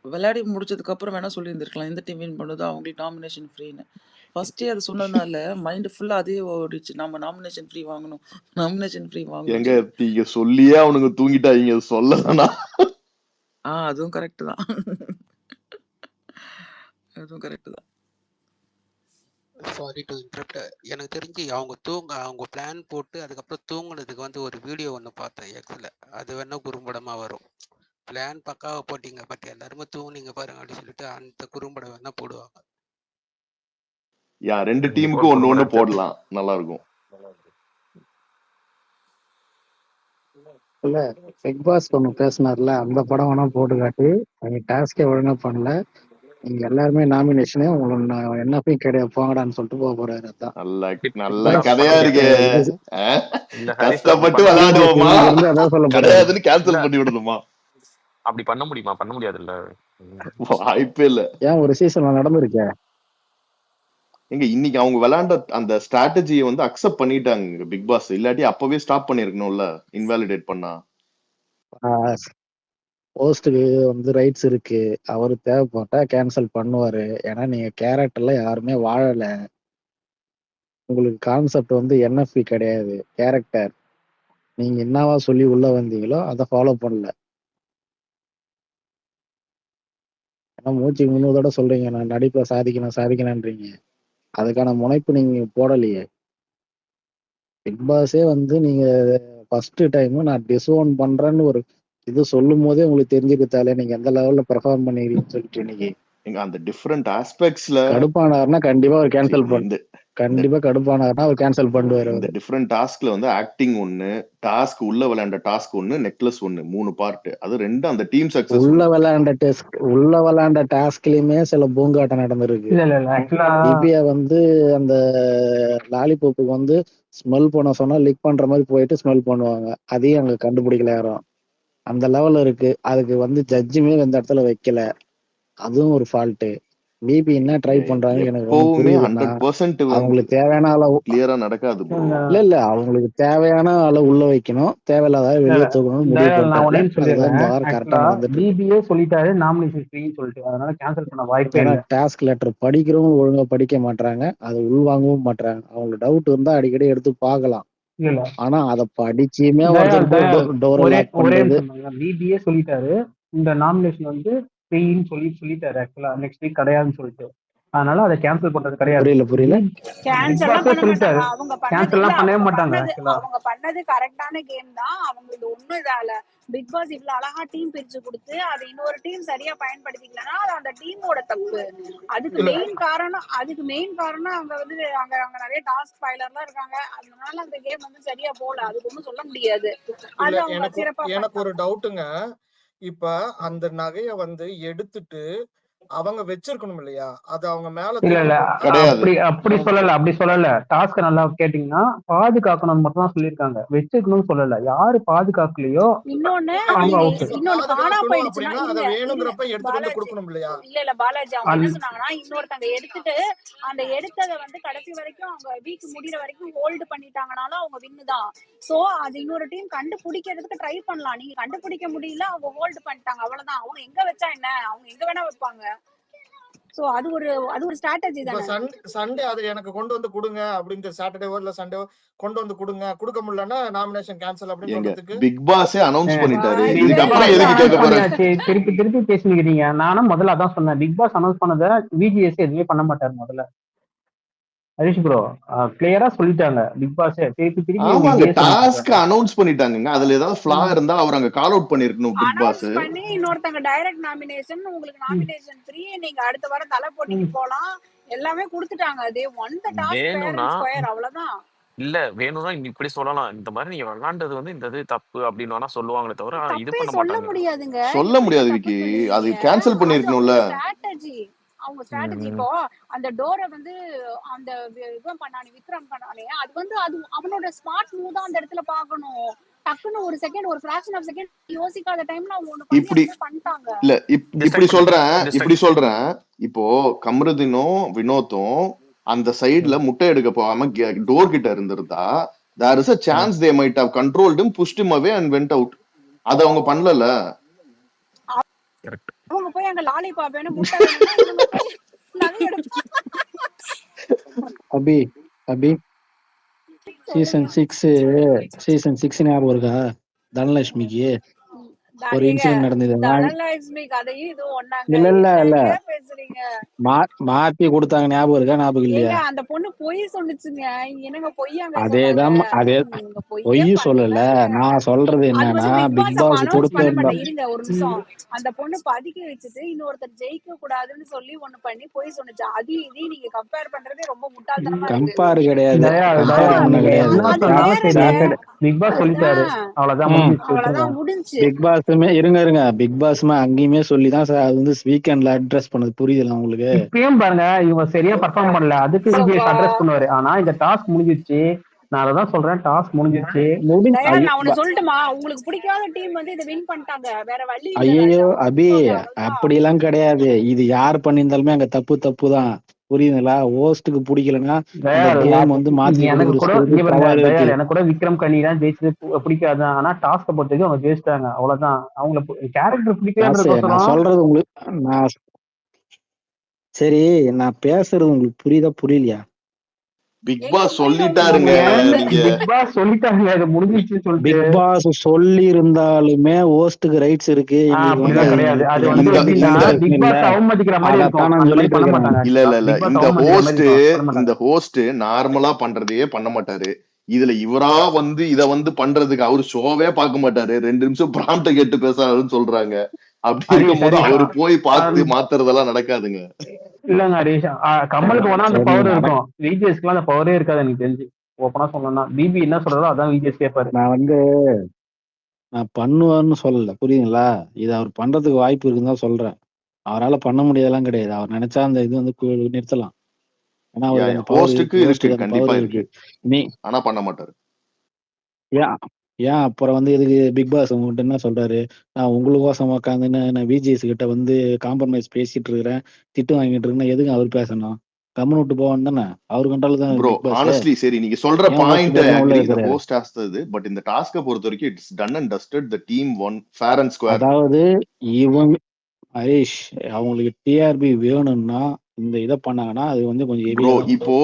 விளையாடி முடிச்சதுக்கு அப்புறம் வேணா சொல்லியிருந்திருக்கலாம், எந்த டீம் வின் பண்ணுதோ அவங்களுக்கு நாமினேஷன் ஃப்ரீன்னு. ஃபர்ஸ்டே அது சொன்னதுனால மைண்ட் ஃபுல்லா அதே ஓடிச்சு. நம்ம நாமினேஷன் ஃப்ரீ வாங்கணும், நாமினேஷன் ஃப்ரீ எங்க வாங்கணும். நீங்க சொல்லியே அவனுங்க தூங்கிட்டாங்க, சொல்லதானா? அதுவும் கரெக்ட் தான். அதுவும் கரெக்ட் தான். Sorry to interrupt. எனக்கு தெரிஞ்சு அவங்க பிளான் போட்டு அதுக்கப்புறம் தூங்குனதுக்கு வந்து ஒரு வீடியோ ஒன்று பார்த்தேன் எக்ஸில். அது வேணா குறும்படமாக வரும். பிளான் பக்காவை போட்டிங்க, பட் எல்லாருமே தூங்குனீங்க பாருங்க அப்படின்னு சொல்லிட்டு அந்த குறும்படம் வேணா போடுவாங்க. ரெண்டு டீமுக்கும் ஒன்னு ஒண்ணு போடலாம், நல்லா இருக்கும். இல்ல பிக் பாஸ் ஒண்ணு பேசினார்ல, அந்த படம் வேணா போட்டு காட்டி, நீங்க டாஸ்கே ஒழுங்கா பண்ணல, நீங்க எல்லாருமே நாமினேஷனே உங்களுக்கு என்ன போய் கிடையாது போங்கடான்னு சொல்லிட்டு போக போறாரு. அதான் நல்ல கதையா இருக்கு. கஷ்டப்பட்டு இருந்து விளையாடுவோமா, அதான் சொல்ல போறாரு. கிடையாதுன்னு கேன்சல் பண்ணி விடணுமா? அப்படி பண்ண முடியுமா? பண்ண முடியாது இல்ல, வாய்ப்பே இல்ல. ஏன் ஒரு சீசன் நடந்திருக்கேன் எங்க இன்னைக்கு அவங்க விளையாண்ட அந்த ஸ்ட்ராட்டஜியை வந்து அக்செப்ட் பண்ணிட்டாங்க பிக் பாஸ். இல்லாட்டி அப்பவே ஸ்டாப் பண்ணிருக்கணும்ல, இன்வாலிடேட் பண்ணா. போஸ்டுக்கு வந்து ரைட்ஸ் இருக்கு, அவரு தேவைப்பட்டா கேன்சல் பண்ணுவாரு. ஏன்னா நீங்க கேரக்டர்ல யாருமே வாழல, உங்களுக்கு கான்செப்ட் வந்து என்எஃப்பி கிடையாது, கேரக்டர். நீங்க என்னவா சொல்லி உள்ள வந்தீங்களோ அதை ஃபாலோ பண்ணல. ஏன்னா மூச்சு 3 தடவை சொல்றீங்க நான் நடிப்பை சாதிக்கணும்ன்றீங்க, அதுக்கான முனைப்பு நீங்க போடலையே. பிக் பாஸே வந்து நீங்க ஃபர்ஸ்ட் டைம் நான் டிஸ்ஓன் பண்றேன்னு ஒரு இது சொல்லும் போதே உங்களுக்கு தெரிஞ்சுக்கிட்டாலே நீங்க எந்த லெவல்ல பெர்ஃபார்ம் பண்ணிருக்கீங்கன்னு சொல்லிட்டு இன்னைக்கு அந்த டிஃபரெண்ட் ஆஸ்பெக்ட்ஸ்ல கடுப்பானாருன்னா கண்டிப்பா அவர் கேன்சல் பண்ணு, கண்டிப்பா கடுப்பானாருன்னா அவர் கேன்சல் பண்ணுவாரு. இந்த டிஃபரெண்ட் டாஸ்க்ல வந்து ஆக்டிங் ஒண்ணு, டாஸ்க் உள்ள விளையாண்ட டாஸ்க் ஒண்ணு, நெக்லஸ் ஒண்ணு, 3 பார்ட். அது ரெண்டு அந்த டீம் சக்சஸ். உள்ள விளையாண்ட டாஸ்க்லயுமே சில பூங்காட்டம் நடந்திருக்கு. திவ்யா வந்து அந்த லாலிபாப்புக்கு வந்து ஸ்மெல் பண்ண சொன்னா லிக் பண்ற மாதிரி போயிட்டு ஸ்மெல் பண்ணுவாங்க, அதையும் அங்க கண்டுபிடிக்கல யாரும். அந்த லெவல்ல இருக்கு. அதுக்கு வந்து ஜட்ஜுமே இந்த இடத்துல வைக்கல, அதுவும் ஒரு ஃபால்ட். பிபி என்ன ட்ரை பண்றாங்க எனக்கு வந்து புரியுதுன்னா, அவங்களுக்கு தேவையான அளவு கிளியரா நடக்காது. இல்ல அவங்களுக்கு தேவையான அளவு உள்ள வைக்கணும், தேவையில்லாத வெளியே தூக்கணும் முடிவு பண்ணிட்டாங்க. பிபிஏ சொல்லிட்டாரு நாமினேஷன் ஃப்ரீன்னு சொல்லிட்டு, அதனால கேன்சல் பண்ண வாய்ப்பே இல்ல. டாஸ்க் லெட்டர் படிக்கிறவங்க ஒழுங்கா படிக்க மாட்டாங்க, அதை உள்வாங்கவும் மாட்டாங்க. அவங்களுக்கு டவுட் இருந்தா அடிக்கடி எடுத்து பார்க்கலாம், ஆனா அத படிச்சுமே பிபிஏ சொல்லிட்டாரு இந்த நாமினேஷன் வந்து ஃப்ரீன்னு சொல்லிட்டாரு. ஆக்சுவலா நெக்ஸ்ட் வீக் கிடையாதுன்னு சொல்லிட்டு, அதனால அதை கேன்சல் பண்றது கிடையாது. புரியல சொல்லிட்டாரு அவங்க கேன்சல் எல்லாம் பண்ணவே மாட்டாங்க. அவங்க பண்ணது கரெக்டான கேம் தான், அவங்களுக்கு ஒண்ணும் இதால பிக் பாஸ் இவ்வளவு அழகா டீம் பிரிச்சு கொடுத்து அதை இன்னொரு டீம் சரியா பயன்படுத்திக்கலன்னா அது அந்த டீமோட தப்பு. அதுக்கு மெயின் காரணம் அங்க வந்து அங்க நிறைய டாஸ்க் ஃபைலர்லாம் இருக்காங்க. அதனால அந்த கேம் வந்து சரியா போல. அதுக்கு ஒண்ணும் சொல்ல முடியாது. அது அவங்க சிறப்பா எனக்கு ஒரு டவுட்டுங்க. இப்ப அந்த நகைய வந்து எடுத்துட்டு அவங்க வச்சிருக்கணும் இல்லையா? அது அவங்க மேல இல்ல அப்படி சொல்லல. டாஸ்க் நல்லா கேட்டீங்கன்னா பாதுகாக்கணும்னு மட்டும் தான் சொல்லியிருக்காங்க, வச்சிருக்கணும்னு சொல்லல. யாரு பாதுகாக்கலையோ இன்னொன்னு காணா போயிடுச்சுன்னா இல்ல பாலாஜி அவங்க என்ன சொன்னாங்கன்னா, இன்னொருத்தங்க எடுத்துட்டு அந்த எடுத்ததை வந்து கடைசி வரைக்கும் அவங்க வீக் முடிகிற வரைக்கும் ஹோல்டு பண்ணிட்டாங்கனாலும் அவங்க வின்னு தான். சோ அது இன்னொரு டீம் கண்டுபிடிக்கிறதுக்கு ட்ரை பண்ணலாம். நீங்க கண்டுபிடிக்க முடியல, அவங்க ஹோல்டு பண்ணிட்டாங்க, அவ்வளவுதான். அவங்க எங்க வச்சா என்ன, அவங்க எங்க வேணா வைப்பாங்க. சோ அது ஒரு ஸ்ட்ராட்டஜி தானே. சண்டே அது எனக்கு கொண்டு வந்து கொடுங்க அப்படிங்க, சாட்டர்டேவோ இல்ல சண்டேவோ கொண்டு வந்து கொடுங்க, கொடுக்க முடியலன்னா நாமினேஷன் கேன்சல் அப்படின்னு சொல்றதுக்கு பிக் பாஸே அனௌன்ஸ் பண்ணிட்டாரு. இதுக்கு அப்புறம் எதுக்கு கேட்க போறாங்க? திருப்பி பேசிக்கிறீங்க. நானும் முதல்ல அதான் சொன்னேன், பிக் பாஸ் அனௌன்ஸ் பண்ணத விஜிஎஸ் எதுவுமே பண்ண மாட்டாரு. முதல்ல ஹரிஷ் ப்ரோ கிளியரா சொல்லிட்டாங்க, பிக் பாஸ் திருப்பி டாஸ்க் அனௌன்ஸ் பண்ணிட்டாங்க. அதுல ஏதாவது ஃப்ளா இருந்தா அவர் அங்க கால் அவுட் பண்ணிருக்கணும். பிக் பாஸ் பண்ணி இன்னொருத்தங்க டைரக்ட் நாமினேஷன், உங்களுக்கு நாமினேஷன் ஃப்ரீ, நீங்க அடுத்த வாரம் தலை போட்டிக்கு போலாம், எல்லாமே கொடுத்துட்டாங்க. அதே ஒன் தி டாஸ்க் ஸ்கொயர், அவ்வளவுதான். இல்ல வேணும்னா இப்படி சொல்லலாம், இந்த மாதிரி நீங்க விளையாண்டது வந்து இந்த இது தப்பு அப்படின்னு வேணா சொல்லுவாங்களே தவிர இது பண்ண மாட்டாங்க. சொல்ல முடியாது விக்கி, அது கேன்சல் பண்ணிருக்கணும்ல. ஸ்ட்ராட்டஜி அவங்க ஸ்ட்ராட்டஜி. இப்போ அந்த டோரை வந்து அந்த இவன் பண்ணானே, விக்ரம் பண்ணானே, அது வந்து அது அவனோட ஸ்மார்ட் மூவ் தான் அந்த இடத்துல பாக்கணும். டக்குன்னு ஒரு செகண்ட், ஒரு ஃபிராக்ஷன் ஆஃப் செகண்ட் யோசிக்காத டைம்ல அவங்க ஒண்ணு பண்ணிட்டாங்க. இல்ல இப்படி சொல்றேன். இப்போ கம்ருதீனும் வினோத்தும் அந்த சைடுல முட்டை எடுக்க போகாம டோர் கிட்ட இருந்திருந்தா there is a chance they might have controlled him, pushed him away and went out. அது அவங்க பண்ணல. அவங்க போய் அங்க லாலிபாப் வேணும் முட்டை அபி சீசன் 6 ஞாபகம் இருக்கா? தனலட்சுமிக்கு ஒரு இன்சிடென்ட் நடந்தது. இல்ல மாத்தி கொடுத்தாங்க, ஞாபகம் இருக்கா? ஞாபகம் இல்லையா? அந்த பொண்ணு பொய் சொன்னுச்சுங்க. என்னங்க பொய்யாங்க? அதே பொய் சொல்லல. நான் சொல்றது என்னன்னா, பிக் பாஸ் கொடுத்திருந்தா இருங்க ஒரு நிமிஷம். அந்த பொண்ணு பதுக்கி வச்சுட்டு இன்னொருத்தர் ஜெயிக்க கூடாதுன்னு சொல்லி ஒண்ணு பண்ணி பொய் சொன்னுச்சு. அது இது நீங்க கம்பேர் பண்றதே ரொம்ப முட்டாள்தனமா இருக்கு. கம்பேர் கிடையாது. பிக் பாஸ் சொல்லிட்டாரு, அவ்வளவுதான் முடிஞ்சு. பிக் பாஸ்மே இருங்க பிக் பாஸ்மே அங்கேயுமே சொல்லிதான் அது வந்து வீக்கெண்ட்ல அட்ரஸ் பண்ணது. புரியுதுல உங்களுக்கு? இப்பயும் பாருங்க, இவங்க சரியா பர்ஃபார்ம் பண்ணல, அதுக்கு விஜய் அட்ரஸ் பண்ணுவாரு. ஆனா இந்த டாஸ்க் முடிஞ்சிருச்சு. நான் அதான் சொல்றேன், டாஸ்க் முடிஞ்சிருச்சு. சொல்லட்டுமா, உங்களுக்கு பிடிக்காத டீம் வந்து இதை வின் பண்ணிட்டாங்க, வேற வழி. ஐயோ அபி, அப்படி எல்லாம் கிடையாது. இது யார் பண்ணியிருந்தாலுமே அங்க தப்பு தான். புரியுதுங்களா? ஹோஸ்டுக்கு பிடிக்கலன்னா வந்து மாத்தி. எனக்கு கூட விக்ரம் கனி தான் ஜெயிச்சது பிடிக்காது. ஆனா டாஸ்க பொறுத்தவரைக்கும் அவங்க ஜெயிச்சிட்டாங்க, அவ்வளவுதான். அவங்களுக்கு கேரக்டர் பிடிக்கல. நான் சொல்றது உங்களுக்கு சரி, நான் பேசுறது உங்களுக்கு புரியுதா புரியலையா? பிக் பாஸ் சொல்லிட்டாருங்க. பிக் பாஸ் சொல்லிட்டாங்க, அது முடிஞ்சிச்சு சொல்லிட்டு. பிக் பாஸ் சொல்லி இருந்தாலுமே ஹோஸ்டுக்கு ரைட்ஸ் இருக்கு. கிடையாது, அது வந்து பிக் பாஸ் அவமதிக்கிற மாதிரி இருக்கும். இல்ல இந்த ஹோஸ்ட் நார்மலா பண்றதையே பண்ண மாட்டாரு. இதுல இவரா வந்து இத வந்து பண்றதுக்கு அவரு ஷோவே பார்க்க மாட்டாரு. 2 நிமிஷம் பிராம்ப்ட கேட்டு பேசாதுன்னு சொல்றாங்க. அப்படி இருக்கும்போது அவரு போய் பார்த்து மாத்துறதெல்லாம் நடக்காதுங்க. இல்லங்க ஹரிஷ், கமலுக்கு வேணா அந்த பவர் இருக்கும், விஜிஎஸ்க்கு அந்த பவரே இருக்காது எனக்கு தெரிஞ்சு. ஓப்பனா சொல்லணும்னா பிபி என்ன சொல்றதோ அதான் விஜிஎஸ் கேட்பாரு. நான் பண்ணுவான்னு சொல்லல, புரியுதுங்களா? இது அவர் பண்றதுக்கு வாய்ப்பு இருக்குன்னு தான் சொல்றேன். அவரால் பண்ண முடியாதெல்லாம் கிடையாது. அவர் நினைச்சா அந்த இது வந்து நிறுத்தலாம். ஆனா கண்டிப்பா இருக்கு, ஆனா பண்ண மாட்டாரு. ஏன் அப்புறம் வந்து எதுக்கு பிக் பாஸ் உங்ககிட்ட என்ன சொல்றாரு? நான் உங்களுக்கோசம் உட்காந்துன்னு நான் விஜிஎஸ் கிட்ட வந்து காம்ப்ரமைஸ் பேசிட்டு இருக்கிறேன், திட்டு வாங்கிட்டு இருக்கேன், எதுக்கு அவர் பேசணும்? கம்மன் விட்டு போவான்னு தானே அவர் கண்ட்ரோல் தான். ப்ரோ ஹானஸ்ட்லி சரி, நீங்க சொல்ற பாயிண்ட் ஹோஸ்ட் ஆஸ்தது, பட் இந்த டாஸ்க பொறுத்த வரைக்கும் it's done and dusted. The team won fair and square. அதாவது இவங்க ஹரிஷ் அவங்களுக்கு டிஆர்பி வேணும்னா இந்த இதை பண்ணாங்கன்னா அது வந்து கொஞ்சம் இப்போ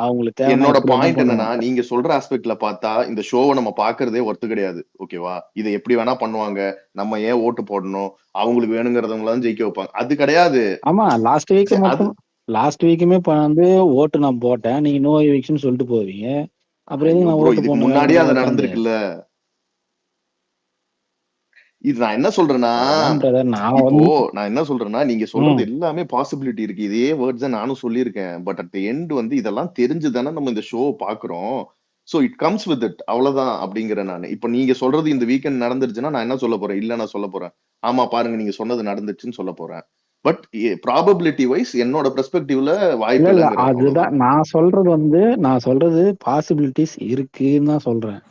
அவங்களுக்கு என்னோட பாயிண்ட் என்னன்னா, நீங்க சொல்ற ஆஸ்பெக்ட்ல பார்த்தா இந்த ஷோவை நம்ம பாக்குறதே ஒர்த்து கிடையாது. ஓகேவா? இதை எப்படி வேணா பண்ணுவாங்க, நம்ம ஏன் ஓட்டு போடணும், அவங்களுக்கு வேணுங்கிறவங்களாம் ஜெயிக்க வைப்பாங்க, அது கிடையாது. ஆமா, லாஸ்ட் வீக்குமே வந்து ஓட்டு நான் போட்டேன், நீங்க நோ எவிக்ஷன் சொல்லிட்டு போவீங்க. அப்புறம் எதுக்கு நான் ஓட்டு போடணும்? முன்னாடியே அது நடந்திருக்குல்ல. இது நான் என்ன சொல்றேன்னா அதான் பிரதர் நான் இப்போ வந்து நான் என்ன சொல்றேன்னா நீங்க சொல்றது எல்லாமே பாசிபிலிட்டி இருக்கு. இதே வேர்ட்ஸ் நானும் சொல்லியிருக்கேன். பட் அட் தி எண்ட் வந்து இதெல்லாம் தெரிஞ்சுதானே நம்ம இந்த ஷோ பாக்குறோம். So it comes with it, அவ்வளவுதான் அப்படிங்கிற நான். இப்ப நீங்க சொல்றது இந்த வீக்கெண்ட் நடந்துருச்சுன்னா நான் என்ன சொல்ல போறேன்? இல்ல நான் சொல்ல போறேன் ஆமா பாருங்க நீங்க சொன்னது நடந்துச்சுன்னு சொல்ல போறேன். பட் ப்ராபபிலிட்டி வைஸ் என்னோட பெர்ஸ்பெக்டிவ்ல வாய்ப்பு இல்ல இல்லைங்கிற அதுதான் அவ்வளவுதான். நான் சொல்றது பாசிபிலிட்டிஸ் இருக்குன்னு தான் சொல்றேன்.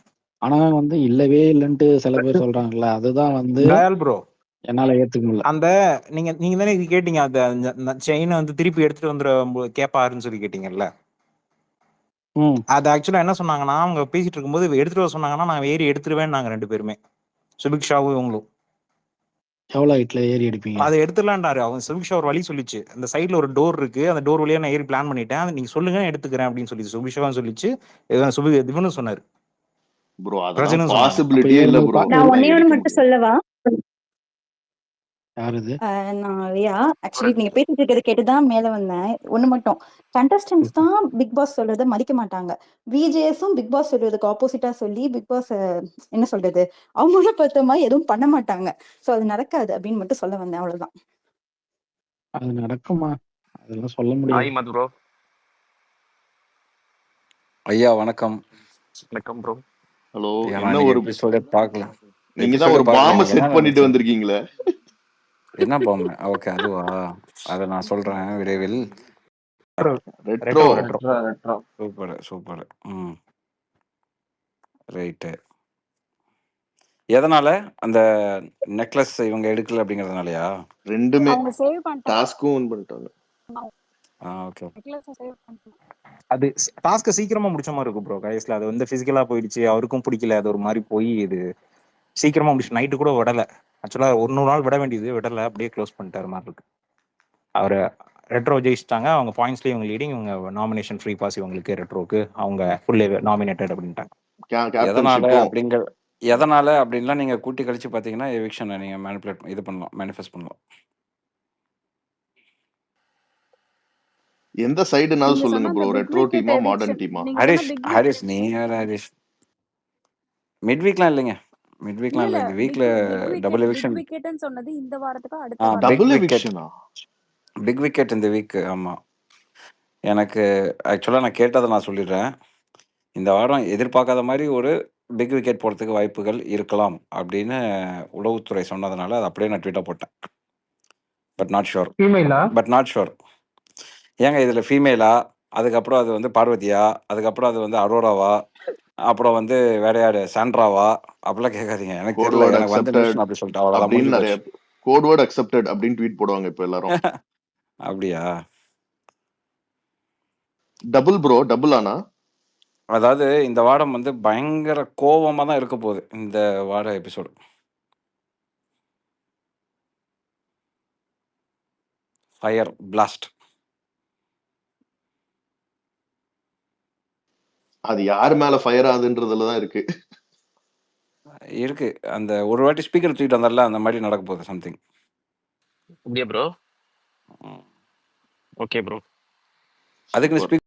ஆனா வந்து இல்லவே இல்லைன்ட்டு சில பேர் சொல்றாங்கல்ல, அதுதான் வந்து தயால் ப்ரோ என்னால ஏத்துக்க முடியல. அந்த நீங்க தானே இது கேட்டீங்க, அந்த செயினை வந்து திருப்பி எடுத்துட்டு வந்துட கேப்பாருன்னு சொல்லி கேட்டீங்கல்ல. அது ஆக்சுவலா என்ன சொன்னாங்கன்னா, அவங்க பேசிட்டு இருக்கும்போது எடுத்துட்டு வர சொன்னாங்கன்னா நான் ஏறி எடுத்துருவேன் நாங்க 2 பேருமே, சுபிக்ஷாவும் இவங்களும். எவ்வளவு ஹைட்ல ஏறி எடுப்பீங்க? அதை எடுத்துடலான்டாரு அவன். சுபிக்ஷா ஒரு வழி சொல்லிச்சு, அந்த சைட்ல ஒரு டோர் இருக்கு, அந்த டோர் வழியா நான் ஏறி பிளான் பண்ணிட்டேன், நீங்க சொல்லுங்க எடுத்துக்கிறேன் அப்படின்னு சொல்லி சுபிக்ஷாவும் சொல்லிச்சு, இவனும் சொன்னாரு. ப்ரோ அதெல்லாம் பாசிபிலிட்டியே இல்ல ப்ரோ. நான் ஒன்னே ஒண்ணு மட்டும் சொல்லவா? யாருது? நான் ரியா. ஆக்சுவலி நீங்க பேசிட்டு இருக்கிறது கேட்டுதான் மேல வந்தேன். ஒண்ணு மட்டும், கண்டஸ்டன்ஸ் தான் பிக் பாஸ் சொல்றதை மதிக்க மாட்டாங்க. விஜேஎஸும் பிக் பாஸ் சொல்றதுக்கு ஆப்போசிட்டா சொல்லி பிக் பாஸ் என்ன சொல்றது, அவங்கள பார்த்த மாதிரி எதுவும் பண்ண மாட்டாங்க. சோ அது நடக்காது அப்படின்னு மட்டும் சொல்ல வந்தேன், அவ்வளவுதான். அது நடக்குமா? அதெல்லாம் சொல்ல முடியாது. ப்ரோ ஐயா வணக்கம். வணக்கம் ப்ரோ. ஹலோ. என்ன ஒரு எபிசோடே பார்க்கல. நீங்க தான் ஒரு பாம்பை செட் பண்ணிட்டு வந்திருக்கீங்களே. என்ன பாம்பு? ஓகே அதுவா, அதை நான் சொல்றேன் விரைவில். ரெட்ரோ. Super super. ரைட்டு. எதனால அந்த நெக்லஸ் இவங்க எடுக்கல அப்படிங்கறதுனாலயா? ரெண்டுமே அவங்க சேவ் பண்ணிட்டாங்க. டாஸ்க்கும் பண்ணிட்டாங்க. ஓகே. அது டாஸ்க சீக்கிரமா முடிச்ச மாதிரி இருக்கும் ப்ரோ. கைஸ்ல அது வந்து பிசிக்கலா போயிடுச்சு, அவருக்கும் பிடிக்கல, அது ஒரு மாதிரி போய் இது சீக்கிரமா முடிச்சு. நைட்டு கூட விடல, ஆக்சுவலா 100 நாள் விட வேண்டியது விடல, அப்படியே க்ளோஸ் பண்ணிட்டாரு மாதிரி இருக்கு. அவரு ரெட்ரோ ஜெயிச்சிட்டாங்க, அவங்க பாயிண்ட்ஸ்லயே இவங்க லீடிங், இவங்க நாமினேஷன் ஃப்ரீ பாஸ் இவங்களுக்கு, ரெட்ரோக்கு அவங்க ஃபுல் நாமினேட்டட் அப்படின்ட்டாங்க. எதனால அப்படின்லாம் நீங்க கூட்டி கழிச்சு பாத்தீங்கன்னா எவிக்ஷனை நீங்க மேனிபுலேட் இது பண்ணலாம், மேனிஃபெஸ்ட் பண்ணலாம். எந்த சைடுனாலும் சொல்லுங்க ப்ரோ, ரெட்ரோ டீமா மாடர்ன் டீமா? ஹரிஷ் நீங்க ஹரிஷ் மிட் வீக்லாம் இல்லைங்க, மிட் வீக்லாம் இல்ல, இந்த வீக்ல டபுள் எவிக்ஷன். பிக் விக்கெட்னு சொன்னது இந்த வாரத்துக்கு அடுத்த வாரம். டபுள் எவிக்ஷனா? பிக் விக்கெட் இந்த வீக். ஆமா, எனக்கு ஆக்சுவலா நான் கேட்டதை நான் சொல்லிடுறேன். இந்த வாரம் எதிர்பார்க்காத மாதிரி ஒரு பிக் விக்கெட் போறதுக்கு வாய்ப்புகள் இருக்கலாம் அப்படின்னு உளவுத்துறை சொன்னதுனால அது அப்படியே நான் ட்வீட்டா போட்டேன். But not sure. ஏங்க இதுல ஃபீமேலா, அதுக்கப்புறம் அது வந்து பார்வதியா, அதுக்கப்புறம் அது வந்து அரோராவா, அப்புறம் வந்து வேற யாரு சாண்ட்ராவா, அப்படிலாம் கேட்காதீங்க. எனக்கு தெரியல, எனக்கு வந்து நிமிஷம் அப்படி சொல்லிட்டு அவ்வளவுதான். நிறைய கோட் வேர்ட் அக்செப்டட் அப்படின்னு ட்வீட் போடுவாங்க இப்ப எல்லாரும். அப்படியா? டபுள் ப்ரோ, டபுள் ஆனா? அதாவது இந்த வாரம் வந்து பயங்கர கோவமா தான் இருக்க போகுது இந்த வார எபிசோடு. Fire blast. அது யார் மேல ஃபயர் ஆகுதுன்றதுல தான் இருக்கு. அந்த ஒரு வாட்டி ஸ்பீக்கர் தூக்கிட்டு வந்தால அந்த மாதிரி நடக்க போகுது சம்திங். அப்படியே ப்ரோ. Okay bro. அதுக்கு